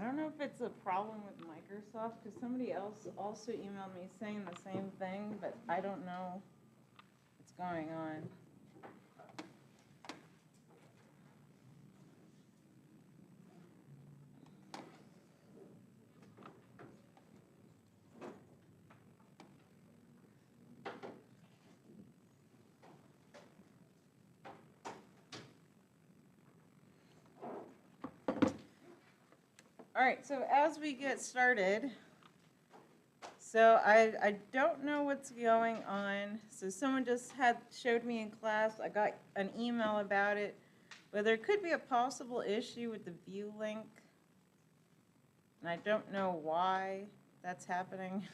don't know if it's a problem with Microsoft because somebody else also emailed me saying the same thing, but I don't know what's going on. All right, so as we get started, so I don't know what's going on. So someone just showed me in class. I got an email about it, but there could be a possible issue with the view link, and I don't know why that's happening.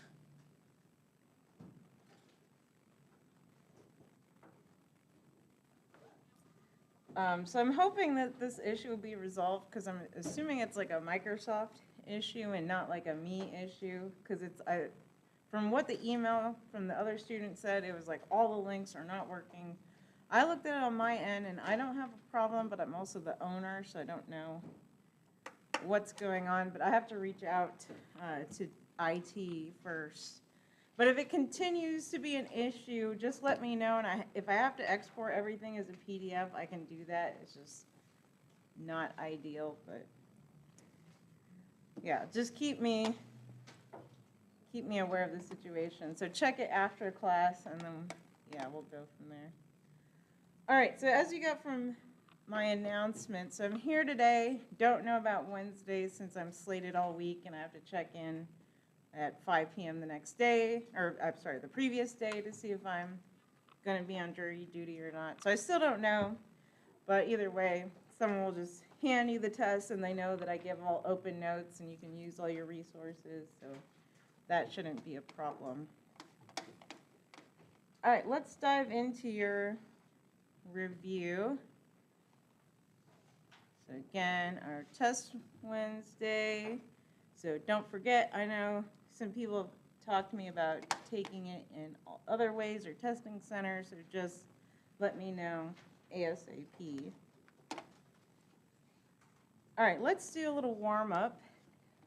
So I'm hoping that this issue will be resolved because I'm assuming it's like a Microsoft issue and not like a me issue because from what the email from the other student said, it was like all the links are not working. I looked at it on my end and I don't have a problem, but I'm also the owner, so I don't know what's going on. But I have to reach out to IT first. But if it continues to be an issue, just let me know. And if I have to export everything as a PDF, I can do that. It's just not ideal, but yeah, just keep me aware of the situation. So check it after class, and then yeah, we'll go from there. All right. So as you got from my announcement, so I'm here today. Don't know about Wednesdays since I'm slated all week, and I have to check in at 5 p.m. the next day, or I'm sorry, the previous day to see if I'm going to be on jury duty or not. So I still don't know, but either way, someone will just hand you the test and they know that I give all open notes and you can use all your resources, so that shouldn't be a problem. All right, let's dive into your review. So again, our test Wednesday. So don't forget, I know some people have talked to me about taking it in other ways or testing centers, so just let me know ASAP. All right, let's do a little warm up.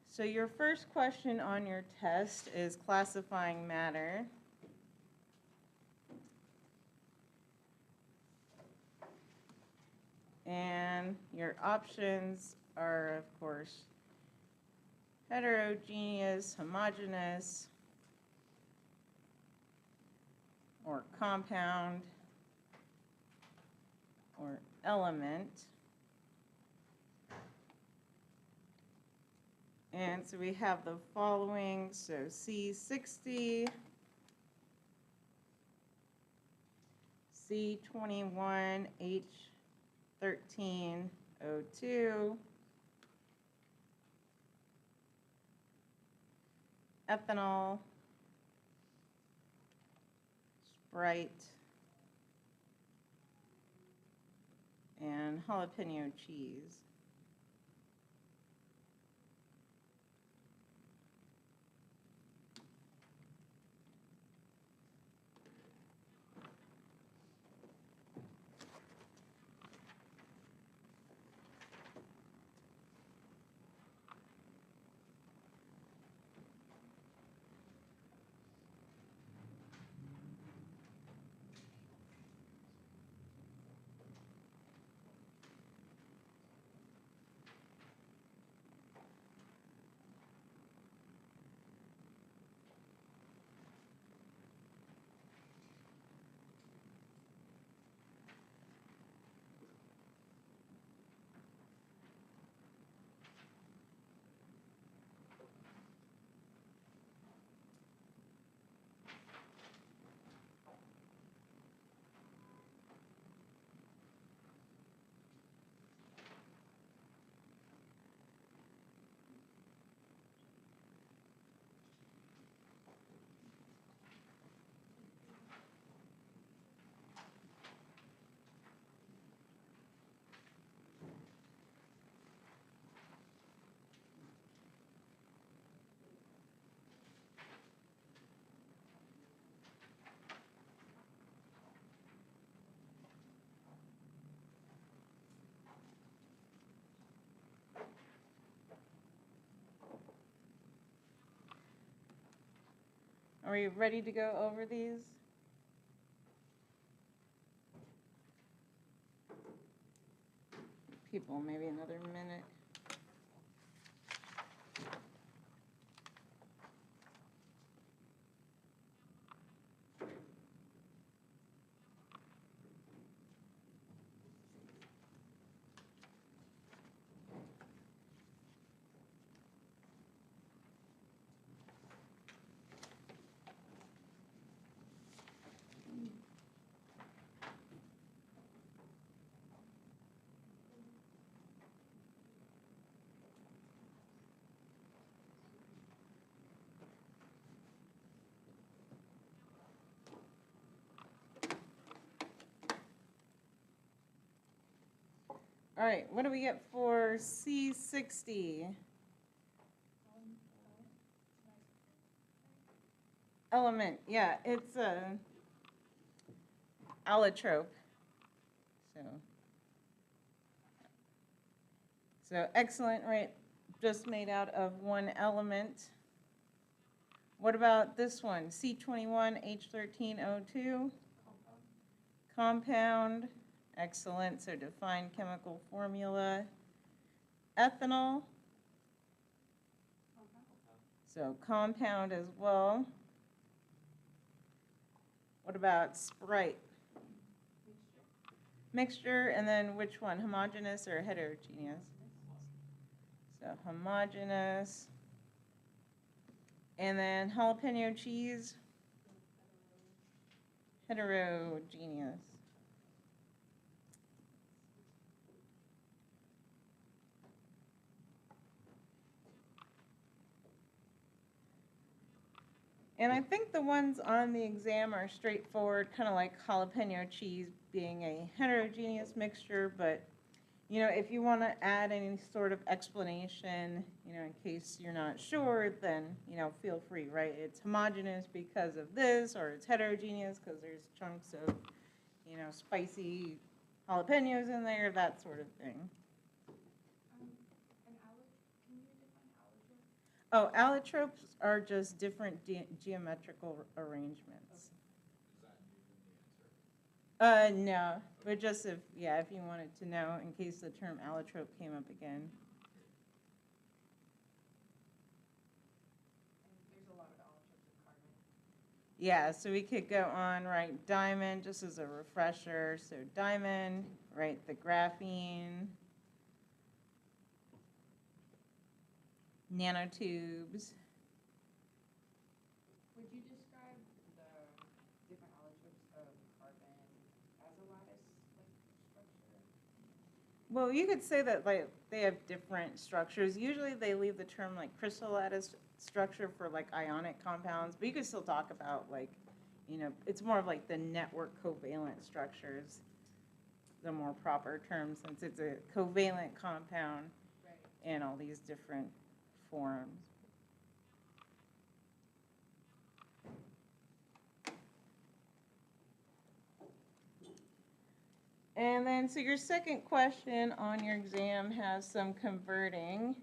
So your first question on your test is classifying matter. And your options are, of course, heterogeneous, homogeneous, or compound, or element. And so we have the following, so C60, C21, H13O2, ethanol, Sprite, and jalapeno cheese. Are we ready to go over these? People, maybe another minute. All right, what do we get for C60? Element, yeah, it's a allotrope. So excellent, right? Just made out of one element. What about this one? C21H13O2? Compound. Excellent. So define chemical formula. Ethanol. So compound as well. What about Sprite? Mixture, and then which one? Homogeneous or heterogeneous? So homogeneous. And then jalapeno cheese? Heterogeneous. And I think the ones on the exam are straightforward, kind of like jalapeno cheese being a heterogeneous mixture, but you know, if you want to add any sort of explanation, you know, in case you're not sure, then, you know, feel free, right? It's homogeneous because of this, or it's heterogeneous because there's chunks of, you know, spicy jalapenos in there, that sort of thing. Can you define allotrope? Oh, allotropes are just different geometrical arrangements. No, but just if you wanted to know, in case the term allotrope came up again. And there's a lot of allotropes of carbon. Yeah, so we could go on, right, diamond, just as a refresher. So diamond, right, the graphene, nanotubes. Would you describe the different allotropes of carbon as a lattice structure? Well, you could say that like they have different structures. Usually they leave the term like crystal lattice structure for like ionic compounds, but you could still talk about like, you know, it's more of like the network covalent structures, the more proper term, since it's a covalent compound in all these different forms. And then, so your second question on your exam has some converting.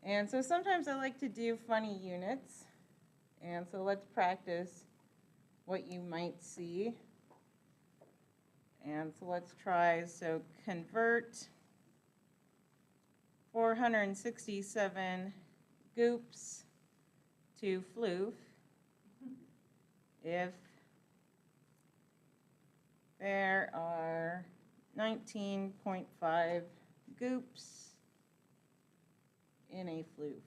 And so sometimes I like to do funny units. And so let's practice what you might see. And so let's try, so convert 467 goops to floof if there are 19.5 goops in a floof.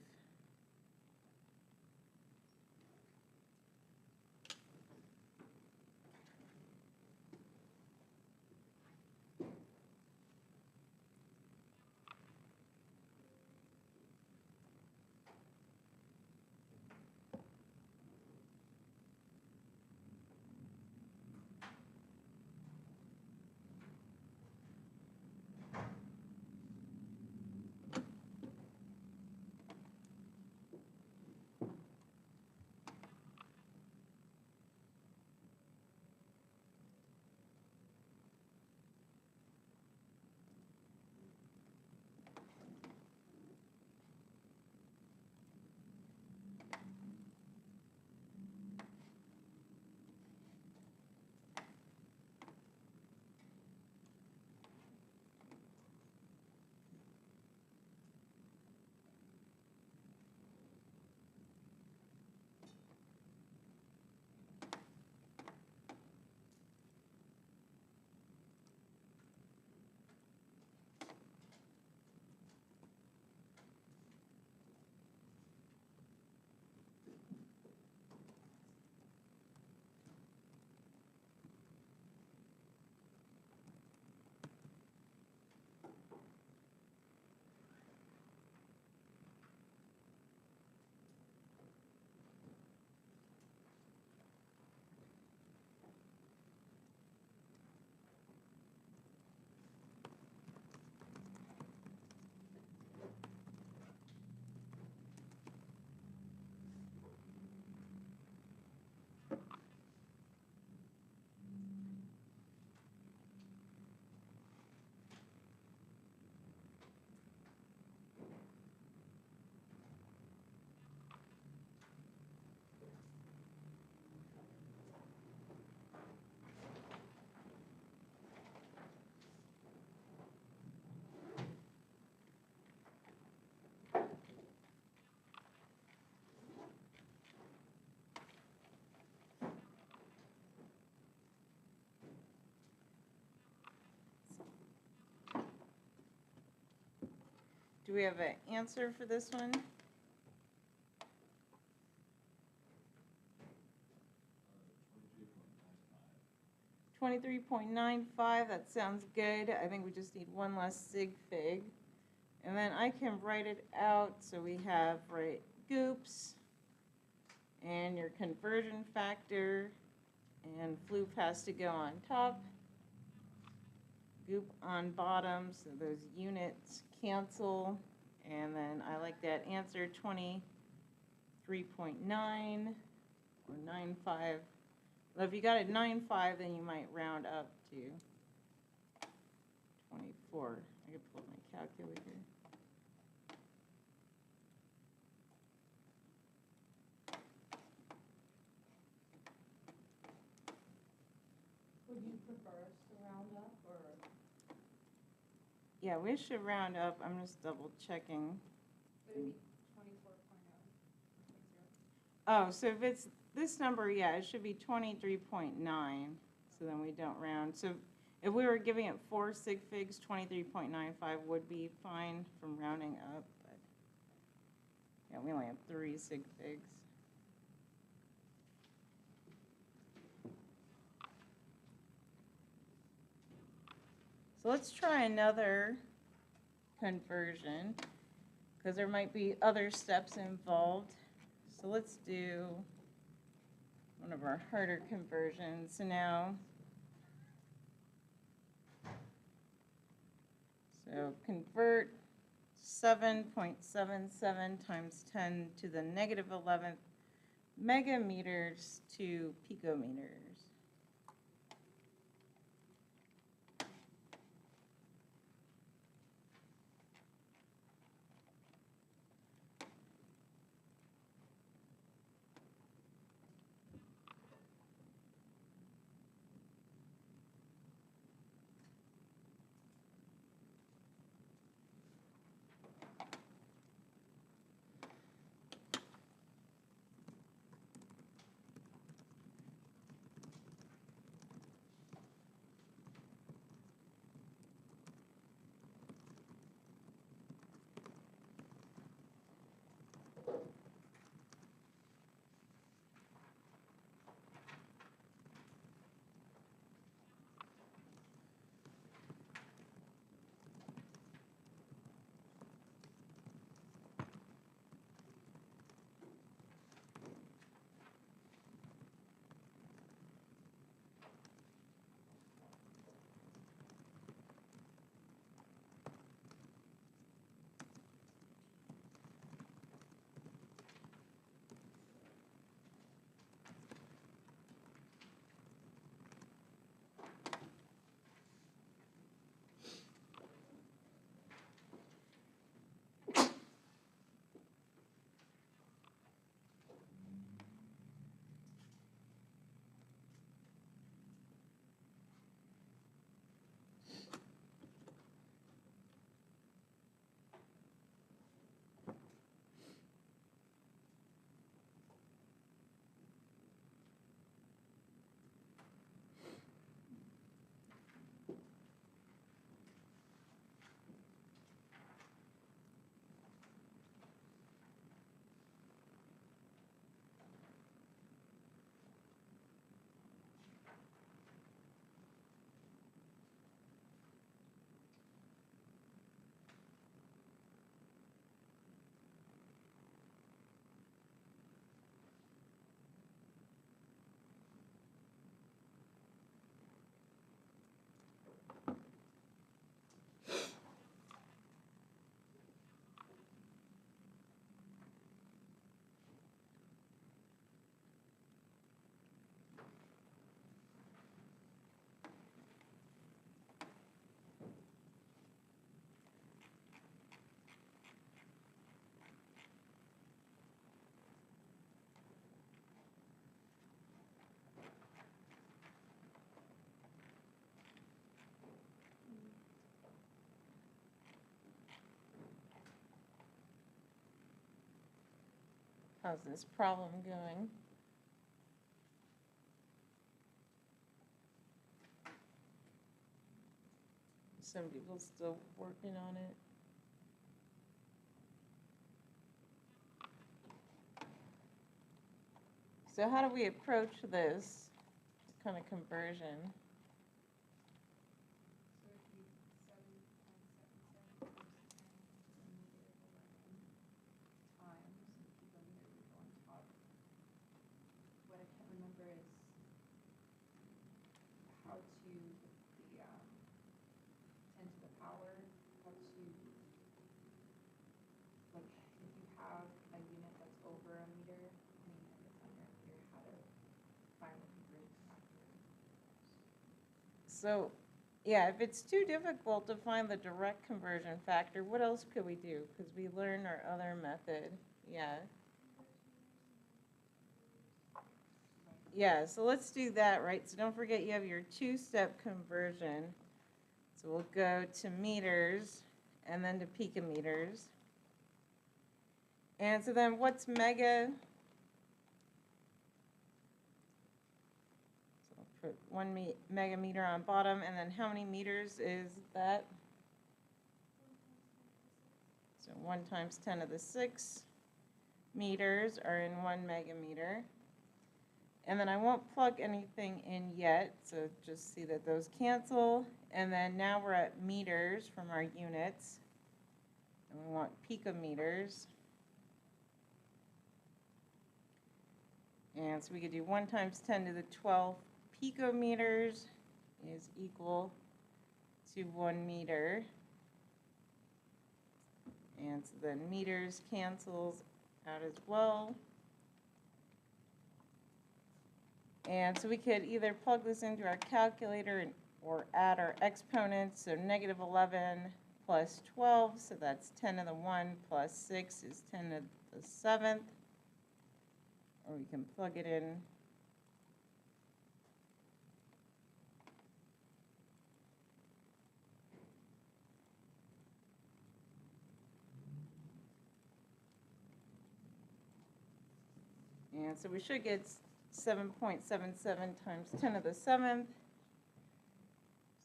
Do we have an answer for this one? 23.95, that sounds good. I think we just need one less sig fig. And then I can write it out, so we have, right, goops, and your conversion factor, and floop has to go on top, goop on bottom, so those units cancel, and then I like that answer, 23.9 or 95. Well, if you got it 9.5, then you might round up to 24. I could pull my calculator. Would you prefer us to round up, or? Yeah, we should round up. I'm just double checking. Would it be 24.0? Oh, so if it's this number, yeah, it should be 23.9. So then we don't round. So if we were giving it 4 sig figs, 23.95 would be fine from rounding up. But yeah, we only have 3 sig figs. So let's try another conversion, because there might be other steps involved. So let's do one of our harder conversions. So now, convert 7.77 times 10 to the negative 11th megameters to picometers. How's this problem going? Some people still working on it. So how do we approach this kind of conversion? So if you 7.77 times 10 to the meter 11 times the picometer would go on top. What I can't remember is how to put the 10 to the power, how to, like, if you have a unit that's over a meter, I mean, if it's under a meter, how to find the conversion factor. So, yeah, if it's too difficult to find the direct conversion factor, what else could we do? Because we learned our other method. Yeah. Yeah, so let's do that, right? So don't forget you have your two-step conversion. So we'll go to meters and then to picometers. And so then what's mega? So I'll put 1 megameter on bottom, and then how many meters is that? So 1 times 10 to the 6 meters are in 1 megameter. And then I won't plug anything in yet, so just see that those cancel. And then now we're at meters from our units. And we want picometers. And so we could do 1 times 10 to the 12 picometers is equal to 1 meter. And so then meters cancels out as well. And so we could either plug this into our calculator or add our exponents. So negative 11 plus 12, so that's 10 to the 1 plus 6 is 10 to the 7th. Or we can plug it in. And so we should get 7.77 times 10 to the 7th.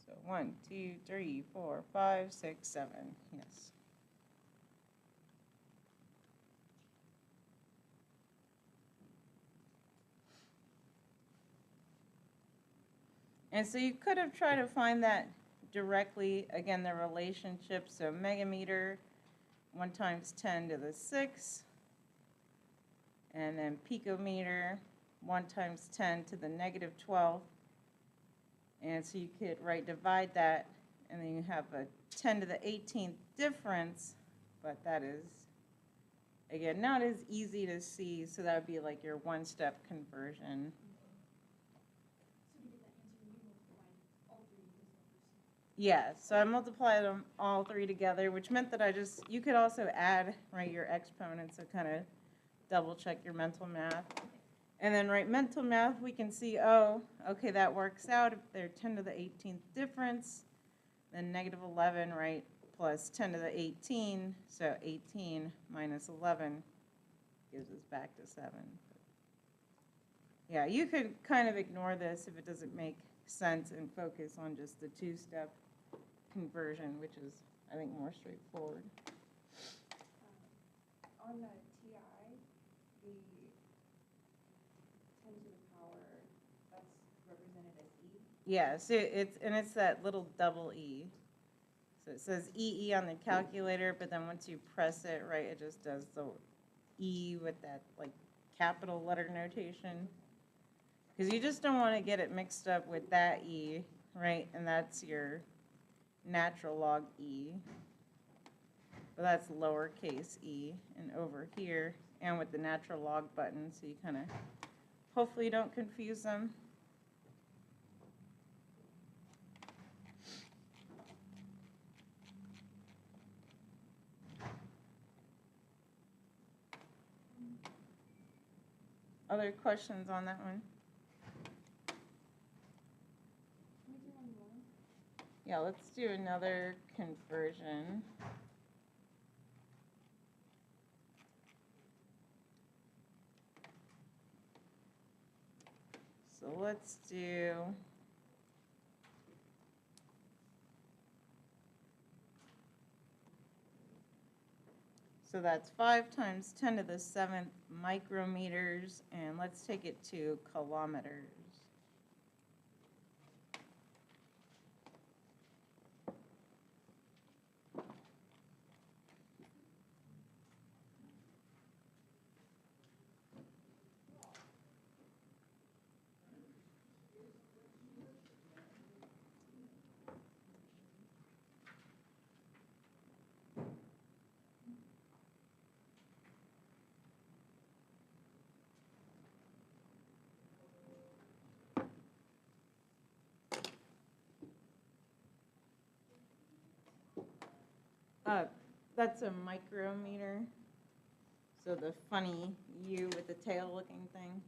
So 1, 2, 3, 4, 5, 6, 7. Yes. And so you could have tried to find that directly, again, the relationship. So megameter, 1 times 10 to the 6. And then picometer, 1 times 10 to the negative 12. And so you could divide that, and then you have a 10 to the 18th difference, but that is, again, not as easy to see, so that would be like your one-step conversion. Yeah, so I multiplied them all three together, which meant that you could also add, your exponents, so kind of double check your mental math. And then mental math, we can see, oh, okay, that works out. If they're 10 to the 18th difference, then negative 11, plus 10 to the 18, so 18 minus 11 gives us back to 7. Yeah, you could kind of ignore this if it doesn't make sense and focus on just the two-step conversion, which is, I think, more straightforward. On the TI, the 10 to the power, that's represented as E? Yeah, so it's that little double E. So it says EE on the calculator, but then once you press it, it just does the E with that, capital letter notation. Because you just don't want to get it mixed up with that E, and that's your natural log E. But that's lowercase e, and over here, and with the natural log button, so you kind of hopefully don't confuse them. Other questions on that one? Can we do one more? Yeah, let's do another conversion. So let's do, So that's 5 times 10 to the 7th micrometers, and let's take it to kilometers. That's a micrometer. So the funny U with the tail looking thing.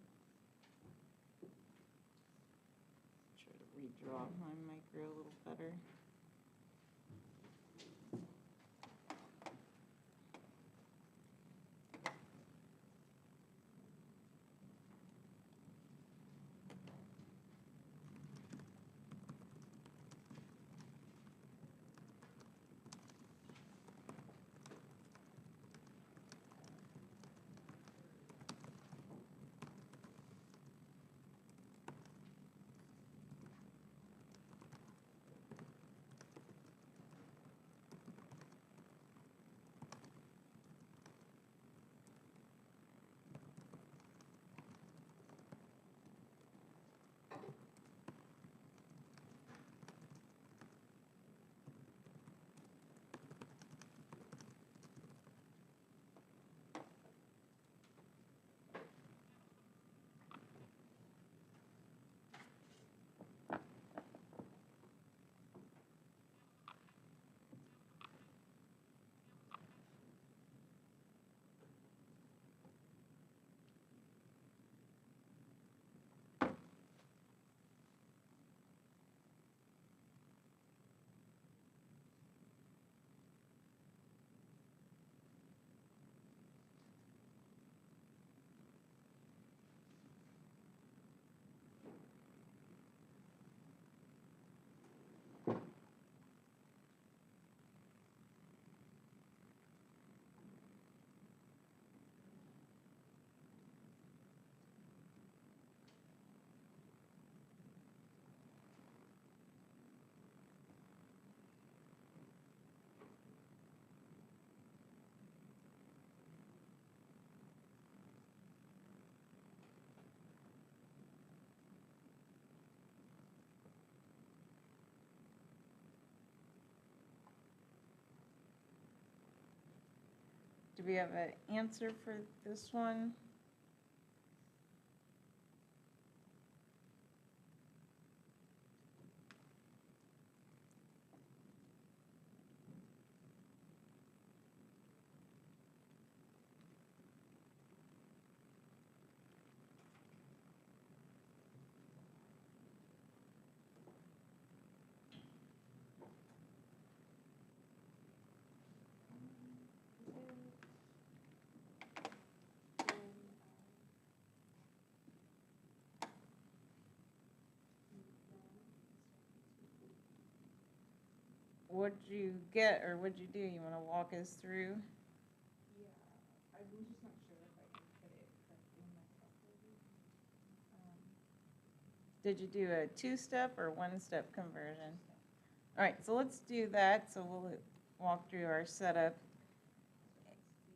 Try to redraw my micro a little better. Do we have an answer for this one? What'd you get or what'd you do? You want to walk us through? Yeah, I'm just not sure if I can put it correctly in my calculator. Did you do a 2-step or 1-step conversion? All right, so let's do that. So we'll walk through our setup. That's the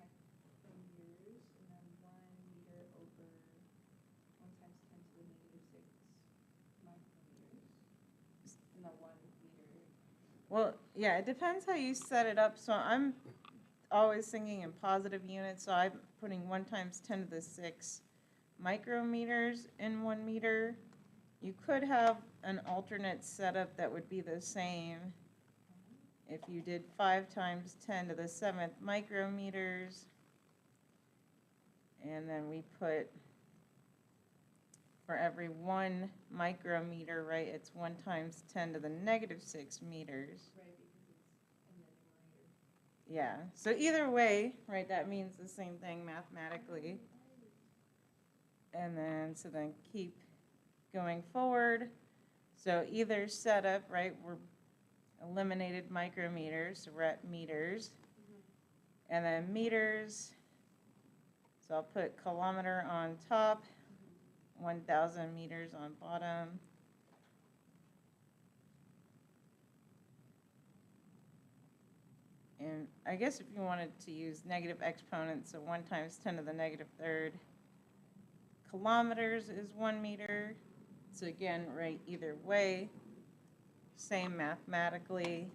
micrometers, and then 1 meter over 1 times 10 to the -6 micrometers, and the 1 meter. Well, yeah, it depends how you set it up. So I'm always thinking in positive units, so I'm putting 1 times 10 to the 6 micrometers in 1 meter. You could have an alternate setup that would be the same if you did 5 times 10 to the 7th micrometers. And then we put, for every 1 micrometer, right, it's 1 times 10 to the -6 meters. Right, because it's a numerator. Yeah, so either way, right, that means the same thing mathematically. And then, so then keep going forward. So either setup, right, we're eliminated micrometers, so we're at meters. And then meters, so I'll put kilometer on top, 1,000 meters on bottom. And I guess if you wanted to use negative exponents, so 1 times 10 to the negative third kilometers is 1 meter. So again, right, either way, same mathematically.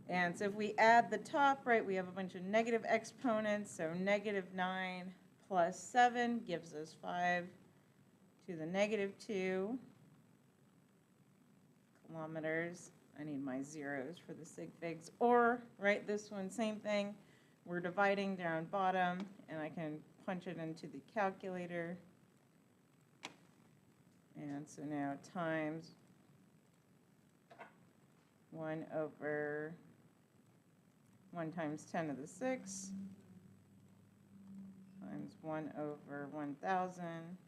And so if we add the top, right, we have a bunch of negative exponents. So -9 plus 7 gives us 5 to the -2 kilometers. I need my zeros for the sig figs. Or, right, this one, same thing. We're dividing down bottom, and I can punch it into the calculator. And so now times 1 over 1 times 10 to the 6 times 1 over 1,000.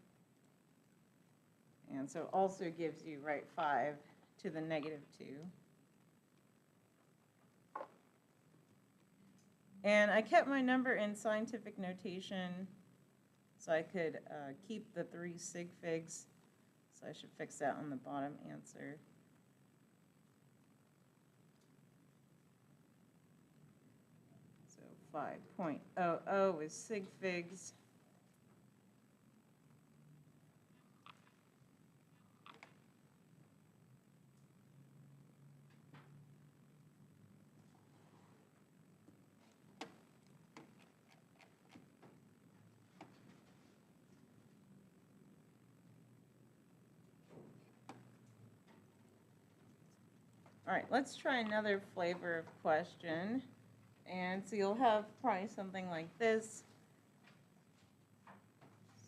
And so also gives you, right, 5 to the -2. And I kept my number in scientific notation so I could keep the 3 sig figs. So I should fix that on the bottom answer. So 5.00 is sig figs. All right, let's try another flavor of question. And so you'll have probably something like this.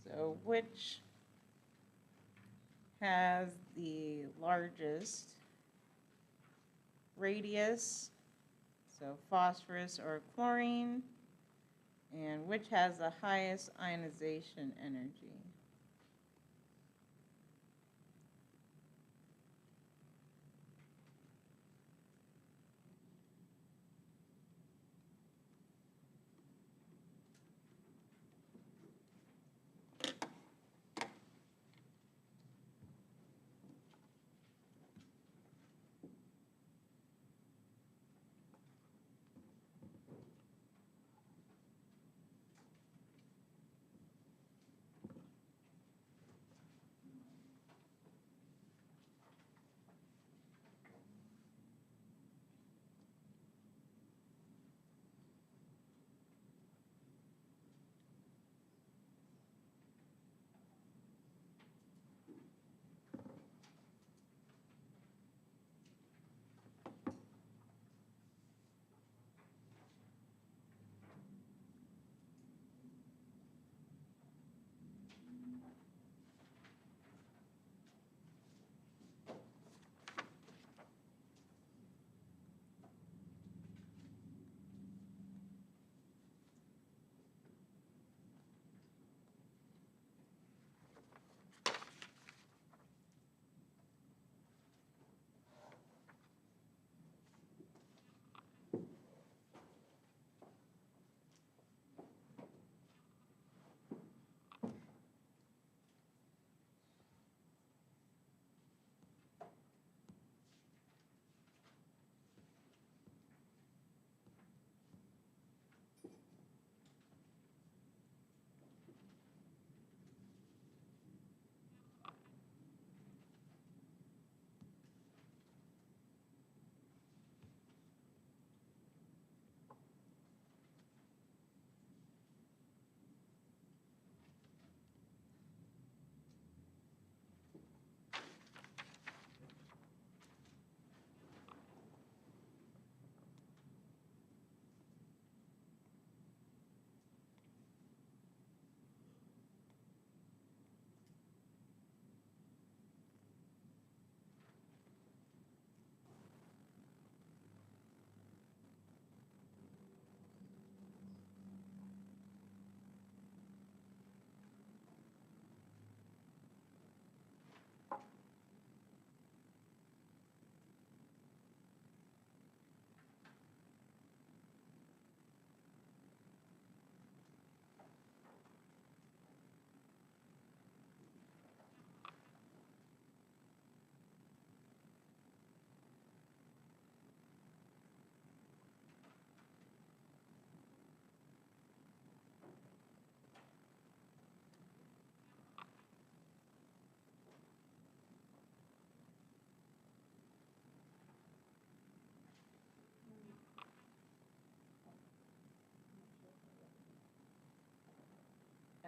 So which has the largest radius? So phosphorus or chlorine. And which has the highest ionization energy?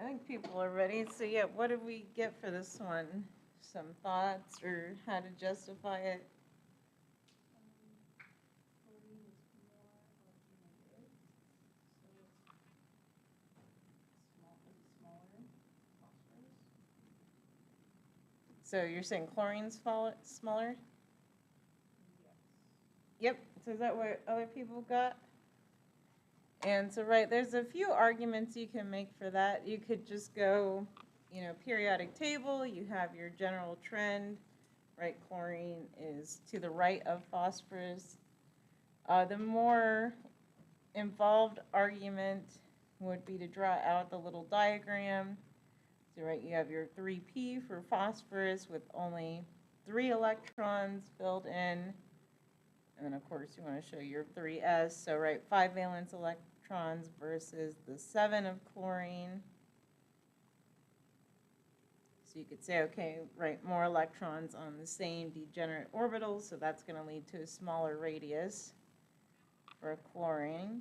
I think people are ready. So yeah, what did we get for this one? Some thoughts or how to justify it? Chlorine is more electronegative, so it's smaller phosphorus. So you're saying chlorine's smaller? Yes. Yep. So is that what other people got? And so, right, there's a few arguments you can make for that. You could just go, periodic table, you have your general trend, right? Chlorine is to the right of phosphorus. The more involved argument would be to draw out the little diagram. So, right, you have your 3p for phosphorus with only 3 electrons filled in. And then, of course, you want to show your 3s. So, right, 5 valence electrons versus the 7 of chlorine. So you could say, okay, right, more electrons on the same degenerate orbitals, so that's going to lead to a smaller radius for chlorine.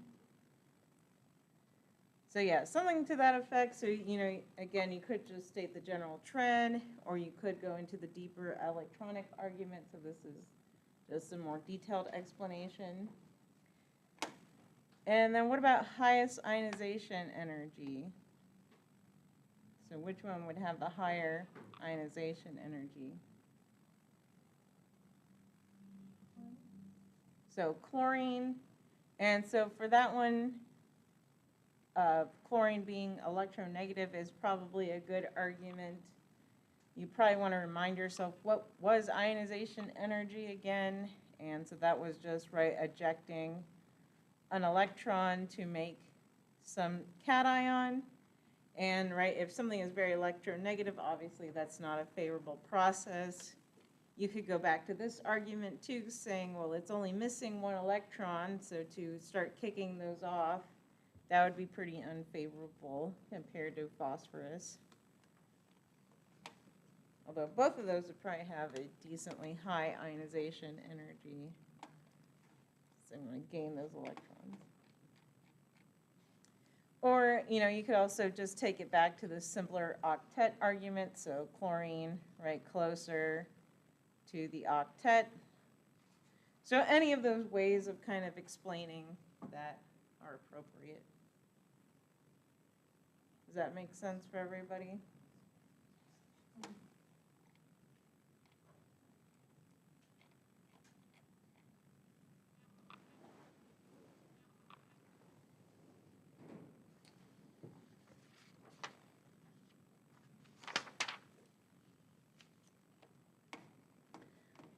So yeah, something to that effect. So, again, you could just state the general trend, or you could go into the deeper electronic argument. So this is just a more detailed explanation. And then what about highest ionization energy? So which one would have the higher ionization energy? So chlorine. And so for that one, chlorine being electronegative is probably a good argument. You probably want to remind yourself what was ionization energy again. And so that was just, right, ejecting an electron to make some cation. And, right, if something is very electronegative, obviously that's not a favorable process. You could go back to this argument too, saying, well, it's only missing 1 electron, so to start kicking those off, that would be pretty unfavorable compared to phosphorus. Although both of those would probably have a decently high ionization energy. So I'm going to gain those electrons. Or, you could also just take it back to the simpler octet argument. So chlorine, right, closer to the octet. So any of those ways of kind of explaining that are appropriate. Does that make sense for everybody?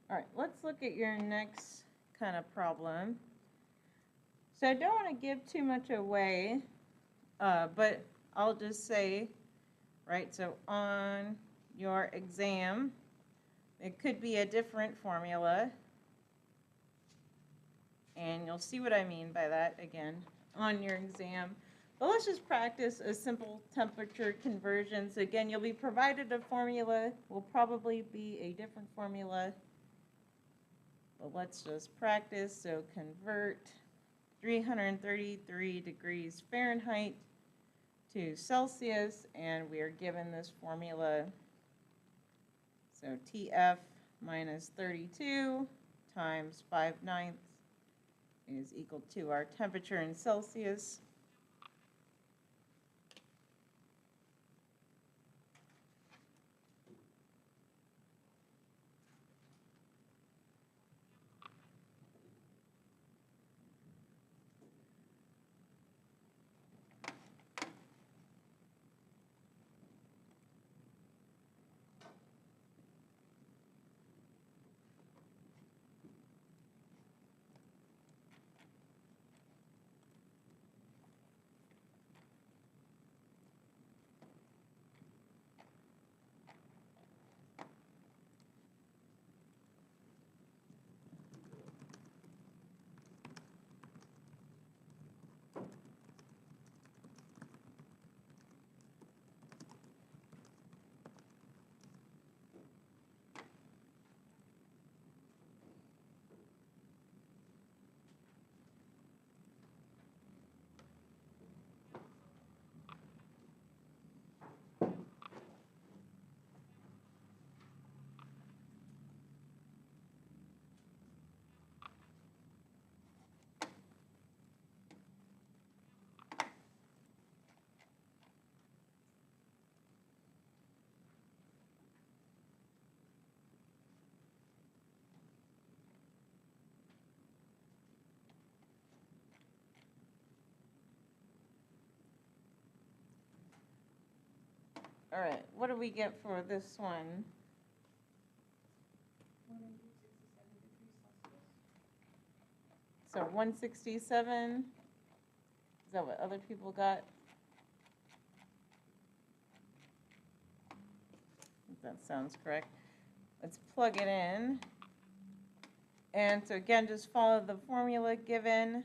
All right, let's look at your next kind of problem. So I don't want to give too much away, but I'll just say, right, so on your exam, it could be a different formula, and you'll see what I mean by that again on your exam. But let's just practice a simple temperature conversion. So again, you'll be provided a formula, will probably be a different formula. But let's just practice. So convert 333 degrees Fahrenheit to Celsius, and we are given this formula. So TF minus 32 times 5/9 is equal to our temperature in Celsius. All right, what do we get for this one? 167 degrees Celsius. So 167, is that what other people got? I think that sounds correct. Let's plug it in. And so again, just follow the formula given.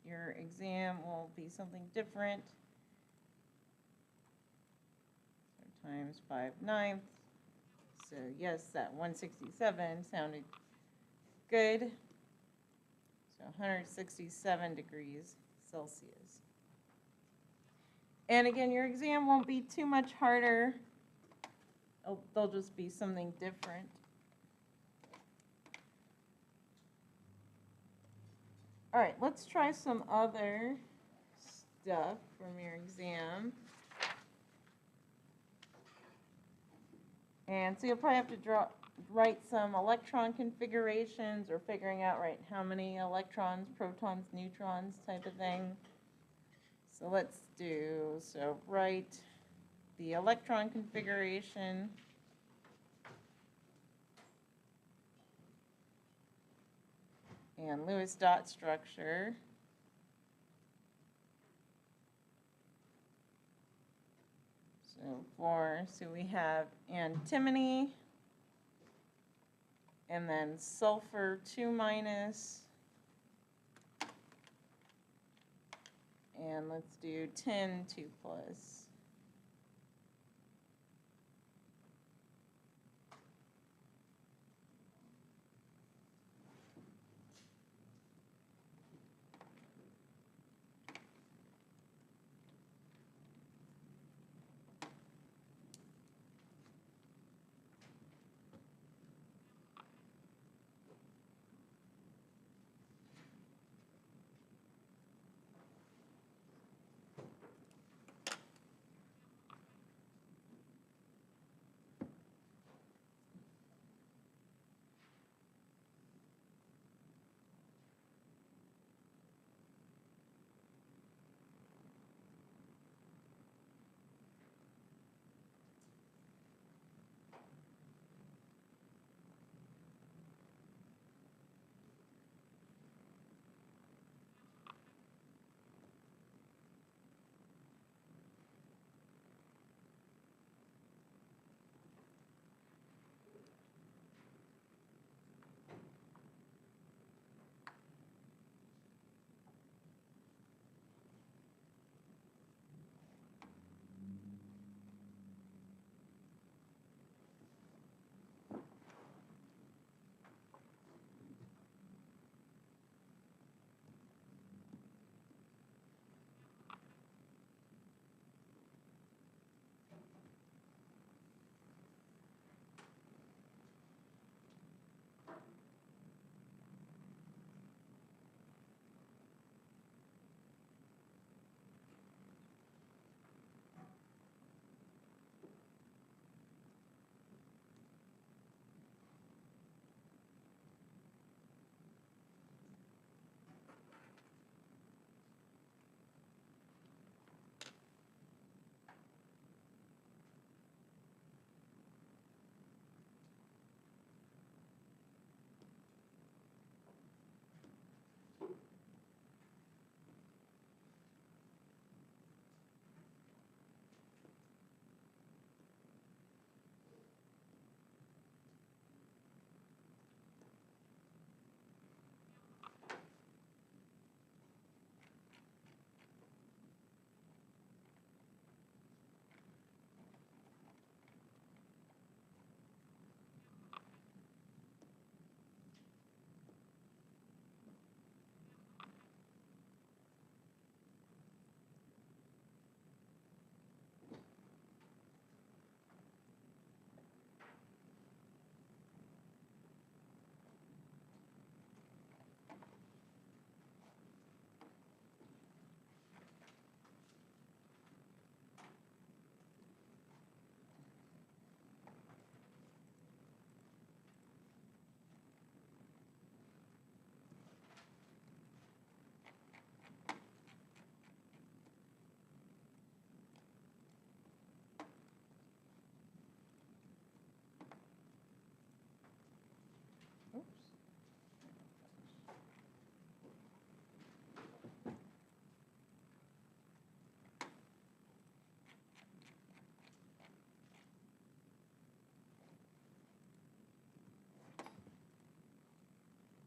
Your exam will be something different. So times 5/9. So yes, that 167 sounded good. So 167 degrees Celsius. And again, your exam won't be too much harder. They'll just be something different. All right, let's try some other stuff from your exam. And so you'll probably have to write some electron configurations or figuring out, right, how many electrons, protons, neutrons type of thing. So let's do, so write the electron configuration. And Lewis dot structure. So we have antimony, and then sulfur 2 minus, and let's do tin 2 plus.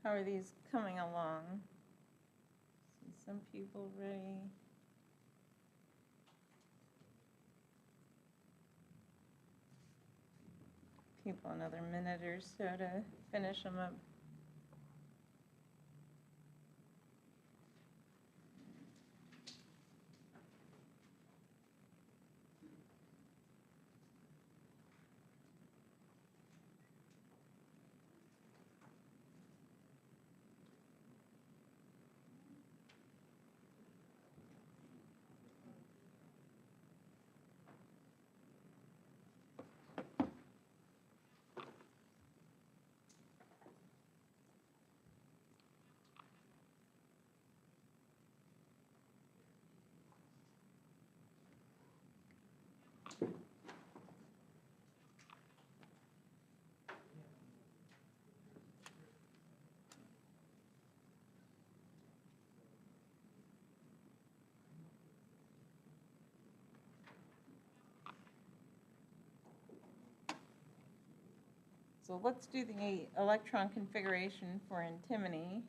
How are these coming along? See some people ready. People another minute or so to finish them up. So let's do the electron configuration for antimony.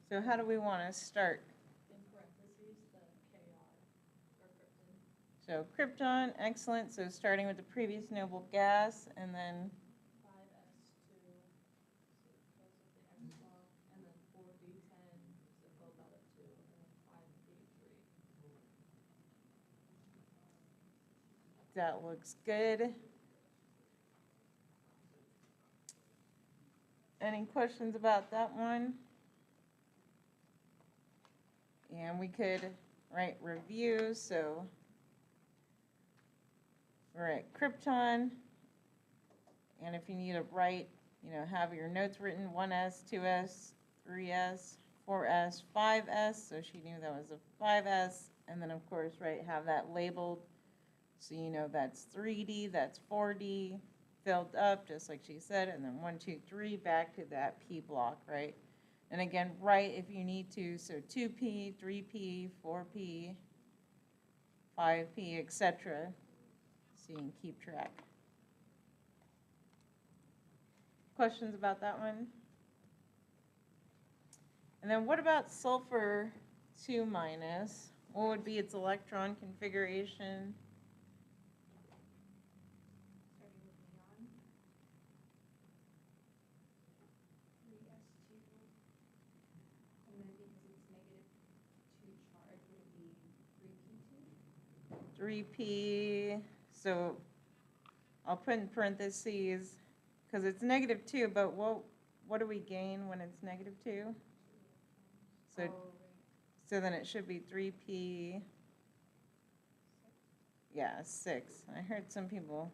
So how do we want to start? In parentheses, the Kr or krypton. So krypton, excellent. So starting with the previous noble gas, and then 5s2, so it goes with the X block, and then 4d10, so both out of 2, and then 5d3. that looks good. Any questions about that one? And we could write review, so we're at krypton. And if you need to write, have your notes written, 1s, 2s, 3s, 4s, 5s, so she knew that was a 5s. And then, of course, have that labeled, so you know that's 3D, that's 4D, filled up, just like she said, and then 1, 2, 3, back to that P block, right? And again, write if you need to, so 2P, 3P, 4P, 5P, etc., so you can keep track. Questions about that one? And then what about sulfur 2 minus? What would be its electron configuration? Starting with neon. 3s2. And then because it's -2 charge, would it be 3p2? 3P, so I'll put in parentheses, because it's -2, but what do we gain when it's -2? So, Oh, right. so then it should be 3P, yeah, 6. I heard some people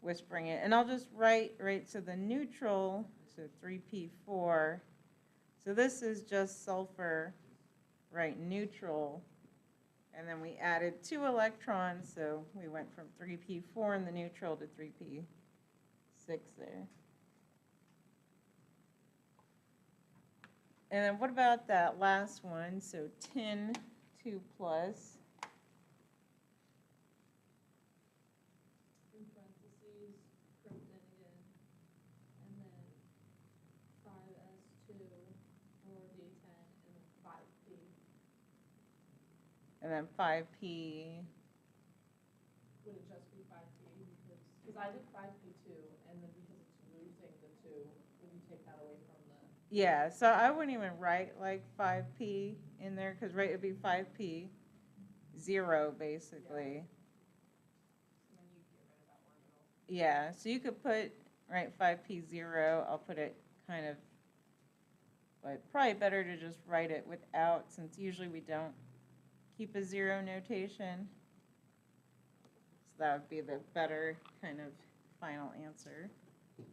whispering it. And I'll just write, so the neutral, so 3P4. So this is just sulfur, right, neutral. And then we added 2 electrons, so we went from 3P4 in the neutral to 3P6 there. And then what about that last one? So tin 2 plus. In parentheses, krypton again, and then 5s2, 4d10, and then 5p. And then 5P. Would it just be 5p? Because I did 5p2, and then because it's losing the 2, would you take that away from the? Yeah, so I wouldn't even write like 5P in there, because it would be 5P, 0 basically. And then you get rid of that orbital. Yeah, so you could put, 5P0, I'll put it kind of, but probably better to just write it without, since usually we don't keep a 0 notation. So that would be the better kind of final answer. Can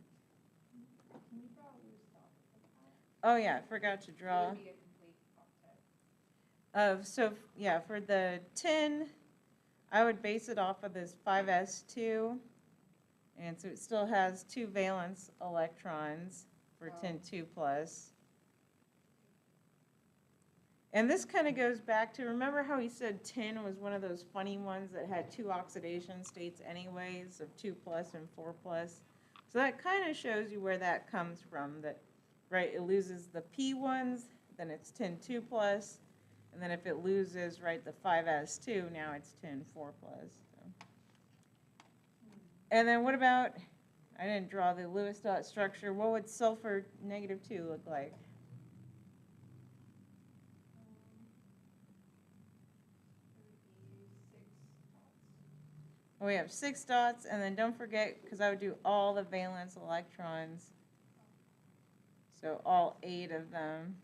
you draw your stuff like that? Oh yeah, I forgot to draw. It would be a complete octet. So for the tin, I would base it off of this 5s2, and so it still has 2 valence electrons for tin 2 plus. And this kind of goes back to, remember how he said tin was one of those funny ones that had 2 oxidation states anyways, of 2 plus and 4 plus? So that kind of shows you where that comes from, that, right, it loses the P ones, then it's tin 2 plus, and then if it loses, right, the 5s2, now it's tin 4 plus. So. And then what about, I didn't draw the Lewis dot structure, what would sulfur -2 look like? We have 6 dots, and then don't forget, because I would do all the valence electrons, so all 8 of them.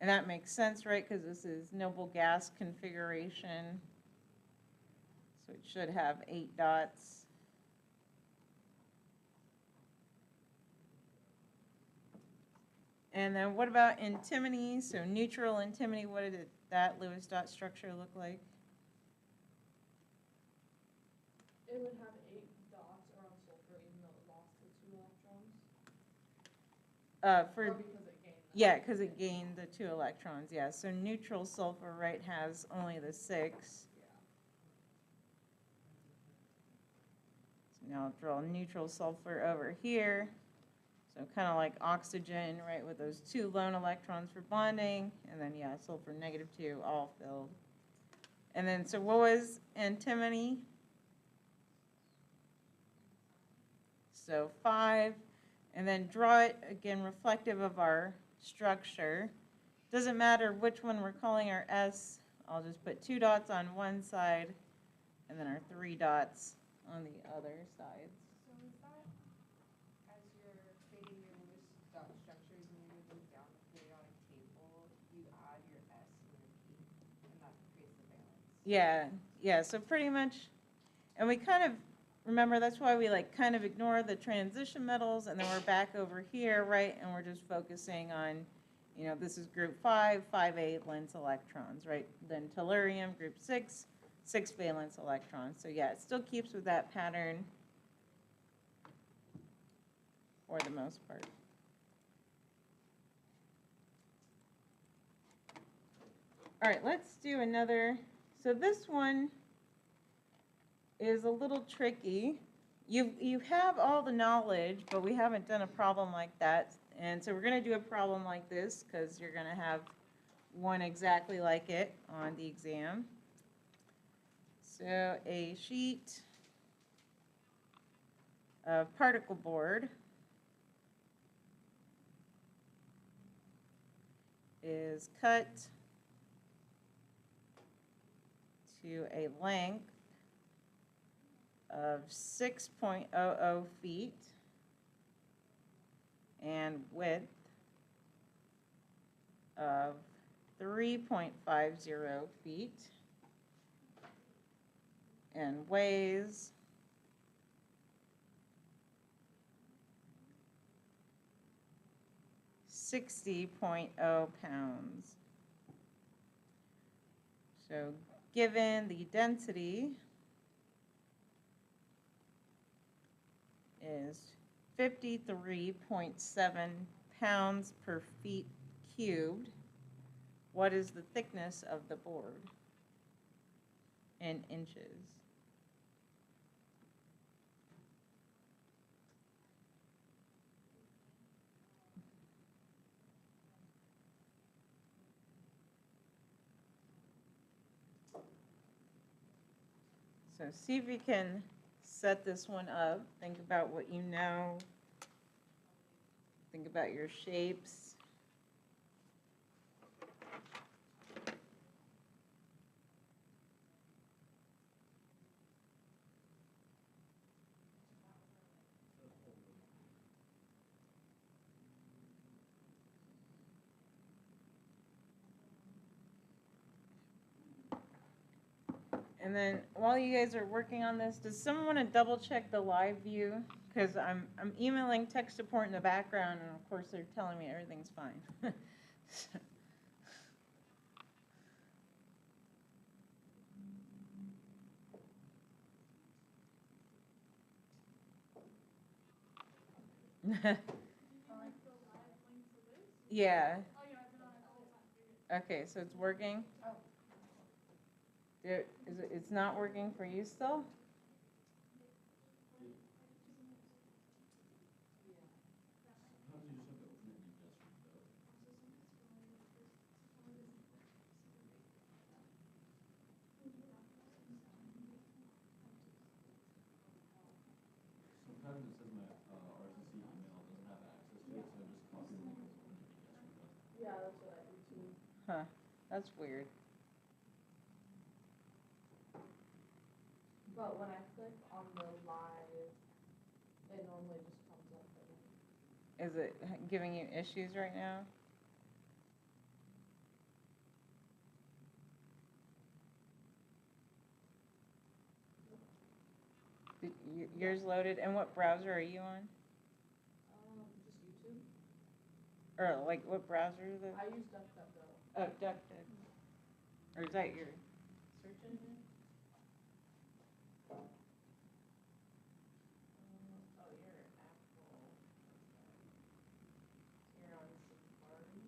And that makes sense, right, because this is noble gas configuration, so it should have 8 dots. And then what about antimony? So neutral antimony, what did that Lewis dot structure look like? It would have 8 dots around sulfur even though it lost the 2 electrons? Or because it gained them? Yeah, because it gained the 2 electrons, yeah. So neutral sulfur, right, has only the 6. Yeah. So now I'll draw neutral sulfur over here. So kind of like oxygen, right, with those 2 lone electrons for bonding. And then, yeah, sulfur -2, all filled. And then, so what was antimony? So 5, and then draw it, again, reflective of our structure. Doesn't matter which one we're calling our S, I'll just put 2 dots on one side, and then our 3 dots on the other side. So is that, as you're creating your Lewis dot structures and you're moving down the periodic table, you add your S and your P, and that creates the valence? Yeah, so pretty much, and we kind of, remember, that's why we like kind of ignore the transition metals, and then we're back over here, right, and we're just focusing on, you know, this is group 5, 5 valence electrons, right, then tellurium, group 6, 6 valence electrons. So yeah, it still keeps with that pattern for the most part. All right, let's do another. So this one is a little tricky. You have all the knowledge, but we haven't done a problem like that. And so we're going to do a problem like this because you're going to have one exactly like it on the exam. So a sheet of particle board is cut to a length of 6.00 feet and width of 3.50 feet and weighs 60.0 pounds. So given the density is 53.7 pounds per feet cubed, what is the thickness of the board in inches? So see if you can set this one up. Think about what you know. Think about your shapes. And then while you guys are working on this, does someone want to double check the live view? Because I'm emailing tech support in the background, and of course they're telling me everything's fine. Yeah. Okay, so it's working? It's not working for you still? Huh, that's weird. But when I click on the live, it normally just comes up again. Is it giving you issues right now? Yours loaded, and what browser are you on? Just YouTube. Or like what browser is it? I use DuckDuckGo. Oh, DuckDuck. Or is that your Search engine? Oh, you're Apple. You're on Safari?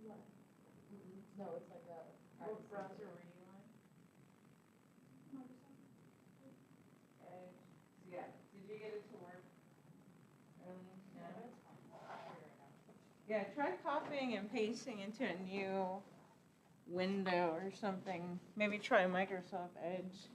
What? No, it's like a. What browser were you on? Edge. Yeah. Did you get it to work? No, that's fine. I'll figure it out. Yeah, try copying and pasting into a new window or something. Maybe try Microsoft Edge.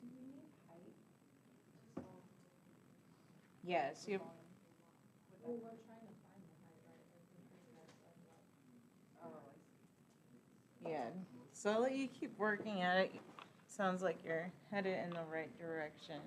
Do we need height to solve Yes, the you. volume? Well, we're trying to find the height, right? Like the person that said what. Oh, I see. Yeah. So I'll let you keep working at it. Sounds like you're headed in the right direction.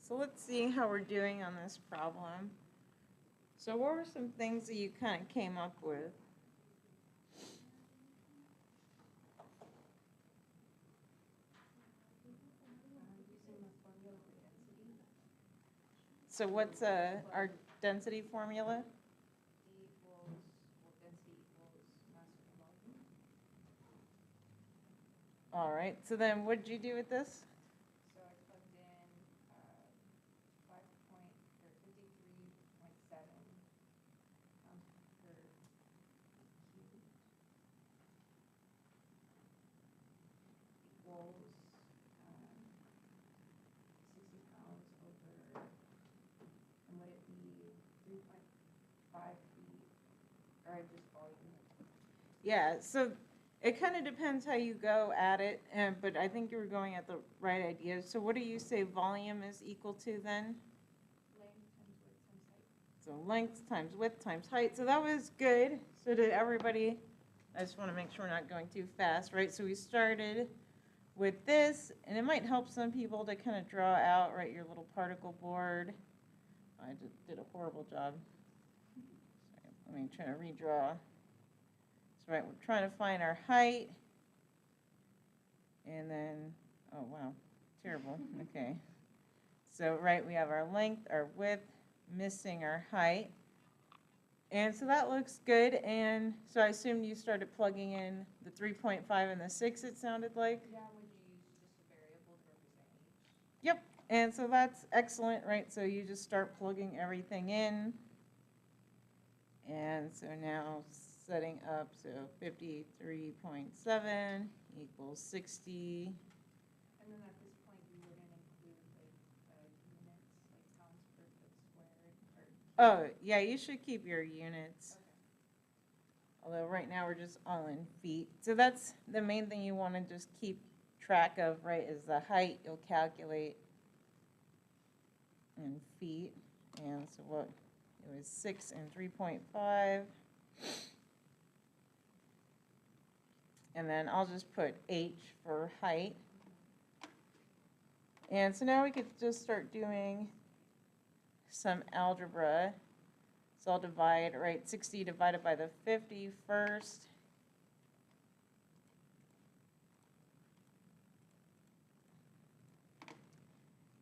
So let's see how we're doing on this problem. So what were some things that you kind of came up with? Using the formula for density, So what's our density formula? D equals, well, density equals mass over volume. All right, so then what did you do with this? So I plugged in, 53.7 pounds per cube equals, 60 pounds over, and would it be 3.5 feet, or just volume? Yeah, so it kind of depends how you go at it, but I think you were going at the right idea. So what do you say volume is equal to then? Length times width times height. So length times width times height. So that was good. So did everybody, I just want to make sure we're not going too fast, right? So we started with this, and it might help some people to kind of draw out, right, your little particle board. I just did a horrible job. Sorry, let me try to redraw. So right, we're trying to find our height. And then, oh wow, terrible, okay. So right, we have our length, our width, missing our height. And so that looks good, and so I assume you started plugging in the 3.5 and the 6, it sounded like? Yeah, would you use just a variable to represent each? Yep, and so that's excellent, right? So you just start plugging everything in. And so now setting up, so 53.7 equals 60. And then at this point, you wouldn't include like units, like pounds per foot squared, or? Oh, yeah, you should keep your units. Okay. Although right now we're just all in feet. So that's the main thing you want to just keep track of, right, is the height you'll calculate in feet. And so what, it was 6 and 3.5. And then I'll just put H for height. And so now we could just start doing some algebra. So I'll divide, right, 60 divided by the 50 first.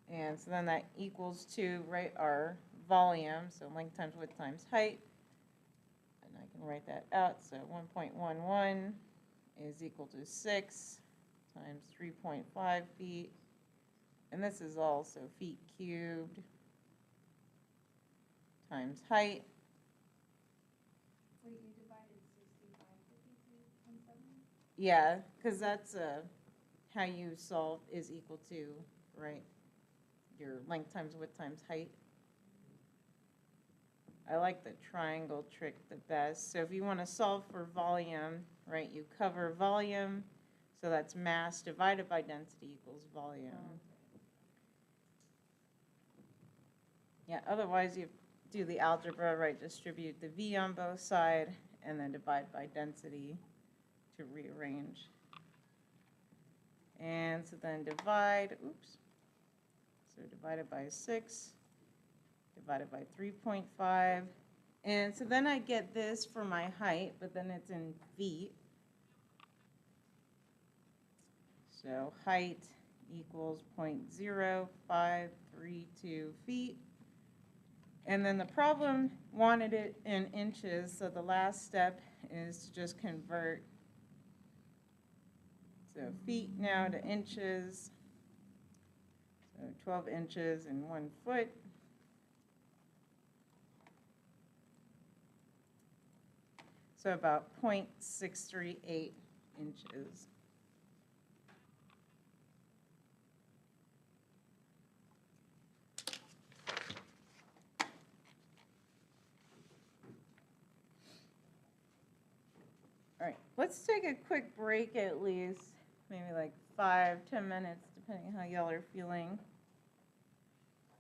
And so then that equals to, right, our volume, so length times width times height. And I can write that out, so 1.11 is equal to 6 times 3.5 feet. And this is also feet cubed times height. Wait, you divided 60 by 53.7? Yeah, because that's how you solve is equal to, right, your length times width times height. I like the triangle trick the best. So if you want to solve for volume, right, you cover volume, so that's mass divided by density equals volume. Yeah, otherwise you do the algebra, right, distribute the V on both sides, and then divide by density to rearrange. And so then divide, oops, so divided by 6, divided by 3.5. And so then I get this for my height, but then it's in feet. So height equals 0.0532 feet. And then the problem wanted it in inches, so the last step is to just convert. So feet now to inches. So 12 inches in 1 foot. So about 0.638 inches. All right, let's take a quick break at least, maybe like 5-10 minutes, depending on how y'all are feeling.